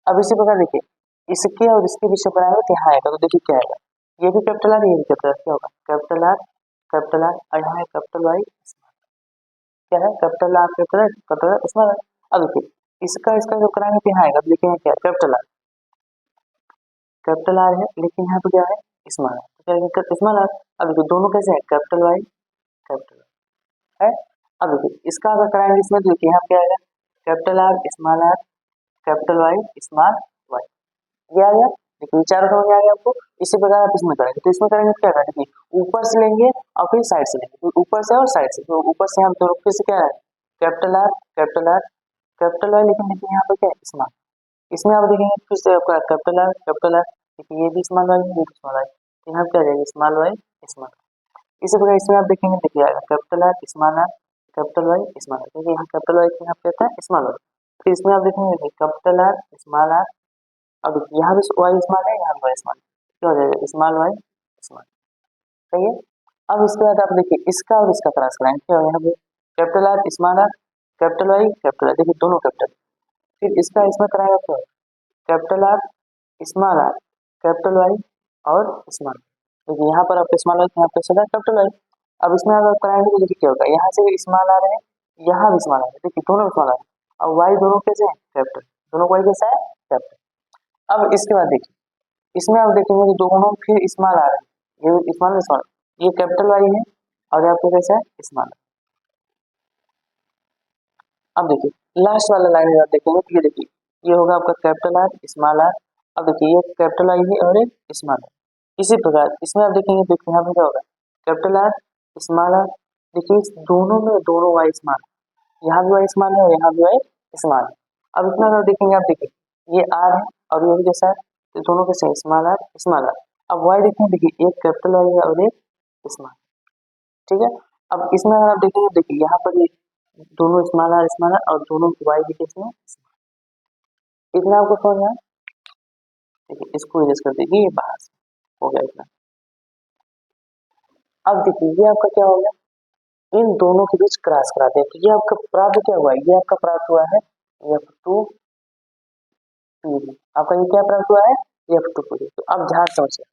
अब इसी प्रकार देखिए इसके और इसके बीच में बनाएंगे तो यहाँ आएगा, तो देखिए क्या आएगा ये भी कैपिटल आर ये भी कैपिटल आर, क्या होगा कैपिटल आर और यहाँ है कैपिटल वाई, क्या है कैपिटल आर स्मॉल आर। अब देखिए इसका इसका जो कराएंगे तो यहाँ आएगा, तो देखिए क्या कैपिटल आर है लेकिन यहाँ पे क्या है स्मॉल आर। Small are. अब देखिए दोनों कैसे हैं, कैपिटल वाई कैपिटल है। अब देखिए इसका अगर कराएंगे इसमें तो देखिए यहाँ क्या आएगा, capital R capital Y small Y, ये आ गया। देखिए चारों समझ आ गया आपको। इसी प्रकार आप इसमें करेंगे, तो इसमें करेंगे क्या करेंगे, ऊपर से लेंगे और फिर साइड से लेंगे, तो ऊपर से और साइड से, तो ऊपर से हम दोनों फिर से क्या है, कैपिटल आर कैपिटल वाई, लेकिन देखिए यहाँ पे क्या है स्मॉल, इसमें आप देखेंगे फिर से आपका कैपिटल आर, देखिए ये भी स्मॉल वाई ये भी स्मॉल वाई, तो यहाँ क्या आ जाएगा स्मॉल वाई स्मॉल। इसी प्रकार इसमें आप देखेंगे देखिए आएगा capital R capital Y small R, क्योंकि यहाँ कैपिटल वाई यहाँ पे आता है स्मॉल वाई। फिर इसमें आप देखेंगे कैपिटल आर स्मॉल आर, अब यहाँ भी वाई स्मॉल है यहाँ भी वाई स्मॉल, क्या हो जाएगा स्मॉल वाई स्मॉल, सही है। अब इसके बाद आप देखिए इसका और इसका क्रॉस कराएंगे, क्या होगा यहाँ पे capital R small R capital Y capital, देखिए दोनों कैपिटल। फिर इसका इसमें कराएगा क्या, कैपिटल आर कैपिटल वाई और स्मॉल, देखिए यहाँ पर आपका स्मॉल वाई यहाँ पे सदा कैपिटल वाई। अब इसमें अगर कराएंगे तो देखिए क्या होगा, यहाँ से भी स्मॉल आ रहे हैं यहाँ भी स्मॉल आ रहे हैं, देखिए दोनों स्मॉल आ रहे हैं, और वाई दोनों कैसे हैं कैपिटल, दोनों वाई कैसा है कैपिटल। अब इसके बाद देखिए इसमें आप देखेंगे कि दोनों फिर स्मॉल आ रहे हैं, ये स्मॉल ये कैपिटल वाई है और ये आपको कैसा है स्मॉल। अब देखिए लास्ट वाला लाइन में आप देखेंगे तो ये देखिए ये होगा आपका कैपिटल आर स्मॉल आर। अब देखिए ये कैपिटल आई है और एक स्मॉल आर। इसी प्रकार इसमें आप देखेंगे देखिए यहाँ पे क्या होगा कैपिटल आर स्मॉल आर, देखिए इस दोनों में दोनों वाई स्मॉल, यहाँ भी वाई स्मॉल है और यहाँ भी वाई स्मॉल है। अब इसमें अगर देखेंगे आप देखिए ये आर है और ये भी जैसा है, तो दोनों के सेम स्मॉल आर। अब वाई देखेंगे देखिए एक कैपिटल वाई है और एक स्मॉल, ठीक है। अब इसमें अगर आप देखेंगे देखिए यहाँ पर ये दोनों स्मॉल आर और दोनों वाई भी किसमें, इतना आपको समझ में आया? देखिए इसको इरेज कर दीजिए, ये बाहर से हो गया इतना। अब देखिए ये आपका क्या हो गया, इन दोनों के बीच क्रॉस कराते हैं, तो ये आपका प्राप्त क्या हुआ है, ये आपका प्राप्त हुआ है F2 PD, आपका ये क्या प्राप्त हुआ है F2 PD। तो अब ध्यान समझिए,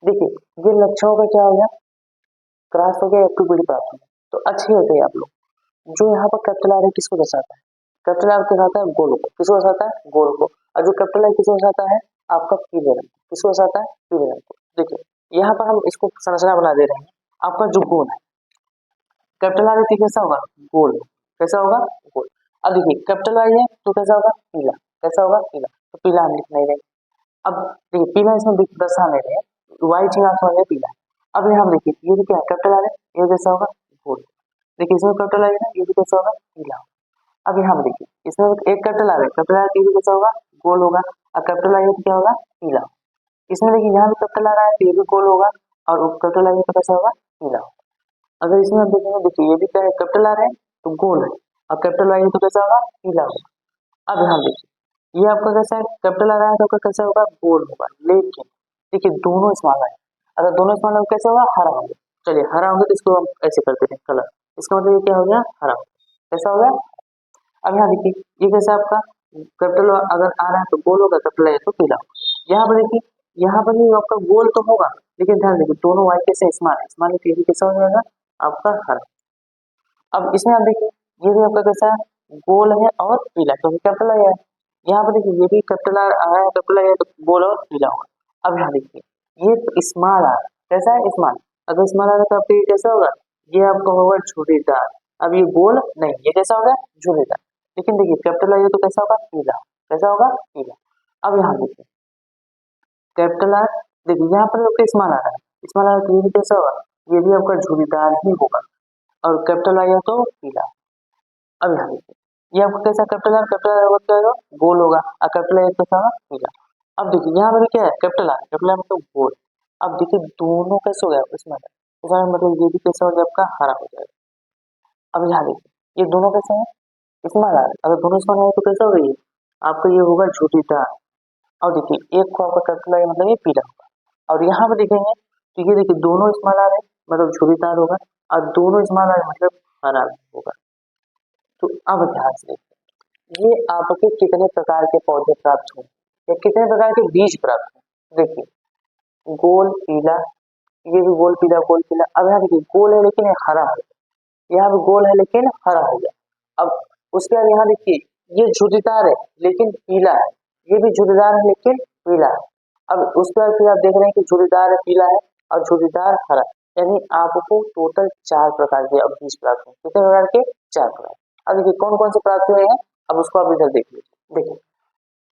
देखिए ये लक्षणों का क्या हो गया, क्रॉस हो गया F2 PD प्राप्त हो गया। तो अच्छे होते हैं आप लोग, जो यहाँ पर कैपिटल आर है किसको दर्शाता है, कैपिटल आर दर्शाता है गोल को, किसको दर्शाता है गोल को, और जो कैपिटल आई किसको दर्शाता है आपका पीले रंग, किसको दर्शाता है पीले रंग को। देखिए यहाँ पर हम इसको संरचना बना दे रहे हैं, आपका जो गोल है कैपिटल आर है कैसा होगा गोल, कैसा होगा गोल। अब देखिए कैपिटल आई है तो कैसा होगा पीला, कैसा होगा पीला, तो पीला हम लिख नहीं रहे। अब देखिए पीला इसमें दर्शा नहीं रहे, व्हाइट ही आप समझ रहे पीला। अब यहाँ देखिए ये भी क्या कैपिटल आर है, ये कैसा होगा गोल, देखिए इसमें कैपिटल आई है ये भी कैसा होगा पीला। अब यहाँ पर देखिए इसमें एक कैपिटल आ रहा है, कैपिटल आर ये भी कैसा होगा गोल होगा, और कैपिटल आई तो क्या होगा पीला। इसमें देखिए यहाँ भी कैपिटल आ रहा है तो ये भी गोल होगा, और कैपिटल आई तो कैसा होगा पीला। अगर इसमें आप देखेंगे देखिए ये भी क्या है कैपिटल आर है तो गोल है, और कैपिटल आई तो कैसा होगा पीला होगा। अब यहाँ देखिए ये आपका कैसा है कैपिटल आ रहा है तो आपका कैसा होगा गोल होगा, लेकिन देखिए दोनों स्मॉल है, अगर दोनों स्मॉल है कैसा होगा हरा होगा। चलिए हरा होगा तो इसको हम ऐसे करते हैं कलर, इसका मतलब ये क्या हो गया हरा, कैसा हो गया। अब यहाँ देखिए ये कैसे आपका कैपिटल अगर आ रहा है तो गोल होगा, कैपिटल है तो पीला होगा। यहाँ पर देखिए यहाँ पर भी आपका गोल तो होगा, लेकिन ध्यान देखिए दोनों वाई कैसे स्मॉल है कैसा हो जाएगा आपका हरा। अब इसमें आप देखिए ये भी आपका कैसा है गोल है और पीला, क्योंकि कैपिटल आया है। यहाँ पर देखिए ये भी कैपिटल आया है कैपिटल आया तो गोल और पीला होगा। अब यहाँ देखिए ये स्मॉल आर कैसा है स्मॉल, अगर स्मॉल आर तो आपका ये कैसा होगा, ये आपका होगा झुर्रीदार। अब ये गोल नहीं, ये कैसा होगा झुर्रीदार, लेकिन देखिए कैपिटल आया तो कैसा होगा पीला, कैसा होगा पीला। अब यहाँ देखिए कैपिटल आर, देखिए यहाँ पर आपका स्मॉल आ रहा है, स्मॉल आर तो ये भी कैसा होगा, ये भी आपका झुर्रीदार ही होगा, और कैपिटल आया तो पीला। अब यहाँ देखिए ये आपको कैसा कैपिटल आर क्या होगा गोल होगा, और कैपिटल आर कैसा होगा पीला। अब देखिए यहाँ पर क्या है कैपिटल आर मतलब गोल। अब देखिए दोनों कैसे हो गया इसमें, मतलब ये भी कैसा हो गया आपका हरा हो जाएगा। अब यहाँ देखिए ये दोनों कैसे हैं स्मॉल आर, अगर दोनों स्मॉल आर तो कैसा होगा ये आपका ये होगा झुर्रीदार। और देखिए एक को आपका कैपिटल आर मतलब ये पीला होगा, और यहाँ पर देखेंगे तो ये देखिए दोनों स्मॉल आर है मतलब झुर्रीदार होगा, और दोनों स्मॉल आर मतलब हरा होगा। तो अब ध्यान से देखिए ये आपके कितने प्रकार के पौधे प्राप्त हुए या कितने प्रकार के बीज प्राप्त हुए। देखिए गोल पीला, ये भी गोल पीला गोल पीला। अब यहाँ देखिए गोल है लेकिन ये हरा है, यहाँ भी गोल है लेकिन हरा हो गया। अब उसके बाद यहाँ देखिए ये झुर्रीदार है लेकिन पीला है, ये भी झुर्रीदार है लेकिन पीला है। अब उसके बाद फिर आप देख रहे हैं कि झुर्रीदार है पीला है, और झुर्रीदार हरा, यानी आपको टोटल 4 प्रकार के अब बीज प्राप्त हुए। कितने प्रकार के? 4 प्रकार। अब देखिए कौन कौन से प्राप्त हुए हैं, अब उसको आप इधर देख लीजिए। देखिए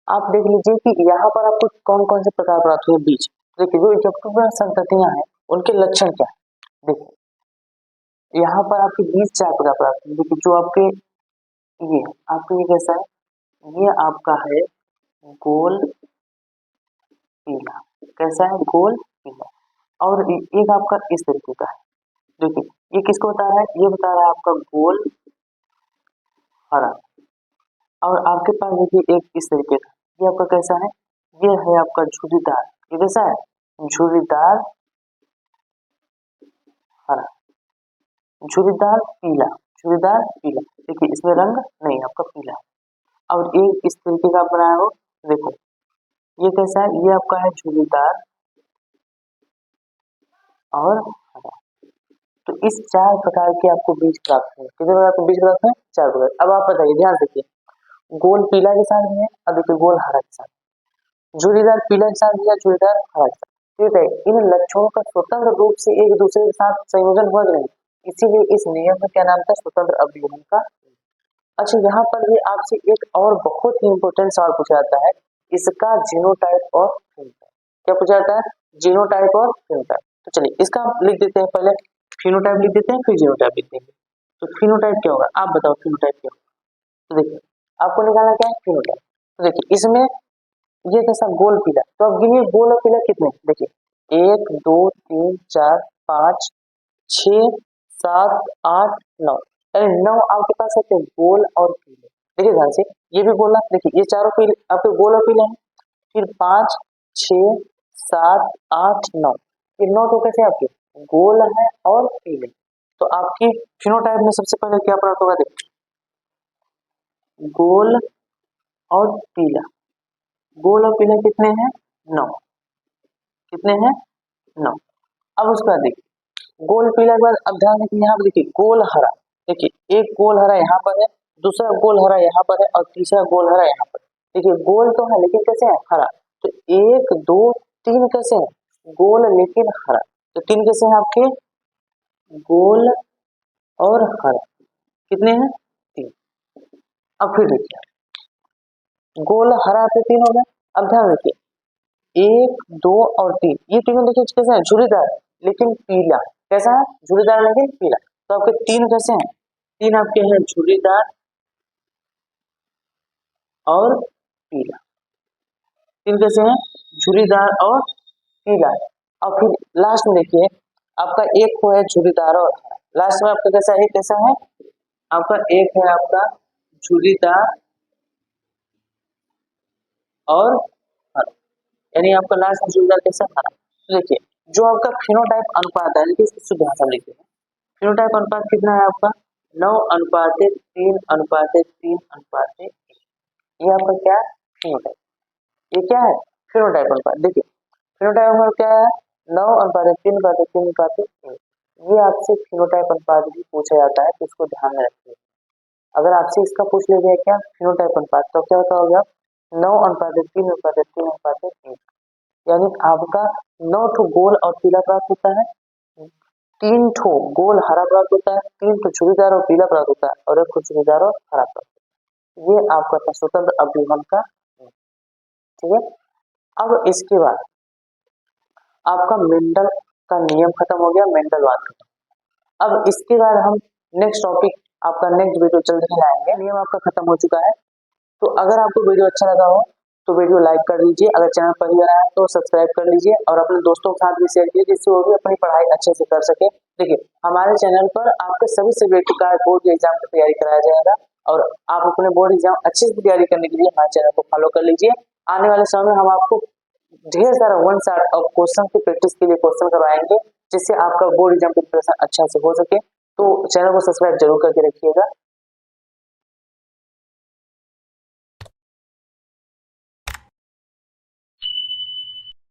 आप देख लीजिए कि यहाँ पर आपको कौन कौन से प्रकार प्राप्त हुए बीज। देखिए जो इजिप्टोफिला संततियां हैं उनके लक्षण क्या है। देखिए यहाँ पर आपके बीज 4 प्रकार प्राप्त हुए। देखिए जो आपके ये आपको ये कैसा है, ये आपका है गोल पीला। कैसा है? गोल पीला। और एक आपका इस तरीके का है। देखिए ये किसको बता रहा है? ये बता रहा है आपका गोल हरा। और आपके पास देखिए एक इस तरीके का, ये आपका कैसा है? ये है आपका झुर्रीदार। ये कैसा है? झुर्रीदार हरा, झुर्रीदार पीला, झुर्रीदार पीला। देखिए इसमें रंग नहीं आपका पीला। और एक इस तरीके का बनाया हो, देखो ये कैसा है? ये आपका है झुर्रीदार और हरा। तो इस 4 प्रकार के आपको बीज प्राप्त हुए। कितने प्रकार के बीज प्राप्त हुए? 4 प्रकार। अब आप बताइए, ध्यान देखिए, गोल पीला के साथ भी है और देखिए गोल हरा के साथ, झुर्रीदार पीला के साथ या झुर्रीदार हरा के साथ। ठीक है, इन लक्षणों का स्वतंत्र रूप से एक दूसरे के साथ संयोजन हुआ नहीं, इसीलिए इस नियम में क्या नाम था? स्वतंत्र अवयवों का। अच्छा यहाँ पर भी आपसे एक और बहुत ही इंपॉर्टेंट सवाल पूछा जाता है, इसका जीनोटाइप और फिनोटाइप। क्या पूछा जाता है? जीनोटाइप और फिनोटाइप। तो चलिए इसका हम लिख देते हैं, पहले फिनोटाइप लिख देते हैं फिर जीनोटाइप लिख देंगे। तो फिनोटाइप क्या होगा, आप बताओ फिनोटाइप क्या होगा। तो देखिए आपको निकालना क्या है? फिनोटाइप। तो देखिए इसमें ये कैसा गोल पीला, तो अब गिनिए गोल और पीला कितने। देखिए 1 2 3 4 5 6 7 8 9, यानी 9 आपके पास है गोल और पीले। देखिए ध्यान से, ये भी बोला, देखिए ये चारों पीले आपके गोल और पीले हैं। फिर 5 6 7 8 9, ये 9 तो कैसे आपके गोल है और पीले। तो आपकी फिनोटाइप में सबसे पहले क्या प्राप्त होगा? देखिए गोल और पीला, गोल और पीला कितने हैं? 9। कितने हैं? 9। अब उसके बाद देखिए गोल पीला के बाद अब ध्यान देखिए यहाँ पर देखिए गोल हरा। देखिए एक गोल हरा यहाँ पर है, दूसरा गोल हरा यहाँ पर है और तीसरा गोल हरा यहाँ पर। देखिए गोल तो है लेकिन कैसे है? हरा। तो 1 2 3 कैसे है? गोल लेकिन हरा। तो 3 कैसे हैं आपके? गोल और हरा। कितने हैं? 3। अब फिर देखिए गोल हरा पे 3 हो गए। अब ध्यान देखिए 1 2 और 3, ये तीनों देखिए कैसे हैं? झुर्रीदार लेकिन पीला। कैसा है? झुर्रीदार लेकिन पीला। तो आपके 3 कैसे हैं? 3 आपके हैं झुर्रीदार और पीला। 3 कैसे हैं? झुर्रीदार और पीला। और फिर लास्ट में देखिए आपका एक को है झुर्रीदार और हरा। लास्ट में आपका कैसा है? कैसा है आपका? एक है आपका झुर्रीदार और हरा, यानी आपका लास्ट में झुर्रीदार कैसा? हरा। तो देखिए जो आपका फिनोटाइप अनुपात है, देखिए इसकी शुद्ध भाषा में लिखते हैं। फिनोटाइप अनुपात कितना है आपका? 9:3:3:3:1। ये आपका क्या है? फिनोटाइप। ये क्या है? फिनोटाइप अनुपात। देखिए फिनोटाइप अनुपात क्या है? 9:3:3:3:1। ये आपसे फिनोटाइप अनुपात भी पूछा जाता है, तो इसको ध्यान में रखिए। अगर आपसे इसका पूछ लिया जाए क्या फिनोटाइप अनुपात, तो क्या बताओगे आप? 9:3:3:3:1, यानी आपका 9 ठो गोल और पीला प्राप्त होता है, 3 ठो गोल हरा प्राप्त होता है, 3 ठो झुर्रीदार और पीला प्राप्त होता है और 1 ठो झुर्रीदार और हरा प्राप्त होता है। ये आपका था स्वतंत्र अवयवन का। ठीक है, अब इसके बाद आपका मेंडल का नियम खत्म हो गया, मेंडलवाद खत्म। अब इसके बाद हम नेक्स्ट टॉपिक आपका नेक्स्ट वीडियो जल्द ही लाएंगे। नियम आपका खत्म हो चुका है। तो अगर आपको वीडियो अच्छा लगा हो तो वीडियो लाइक कर लीजिए, अगर चैनल पहली बार आया तो सब्सक्राइब कर लीजिए और अपने दोस्तों के साथ भी शेयर कीजिए, जिससे वो भी अपनी पढ़ाई अच्छे से कर सके। देखिए हमारे चैनल पर आपके सभी सब्जेक्ट का बोर्ड एग्जाम की तैयारी कराया जाएगा और आप अपने बोर्ड एग्जाम अच्छे से तैयारी करने के लिए हमारे चैनल को फॉलो कर लीजिए। आने वाले समय में हम आपको ढेर सारा 1 शॉट ऑफ क्वेश्चन की प्रैक्टिस के लिए क्वेश्चन करवाएंगे, जिससे आपका बोर्ड एग्जाम की प्रिपरेशन अच्छा से हो सके। तो चैनल को सब्सक्राइब जरूर करके रखिएगा।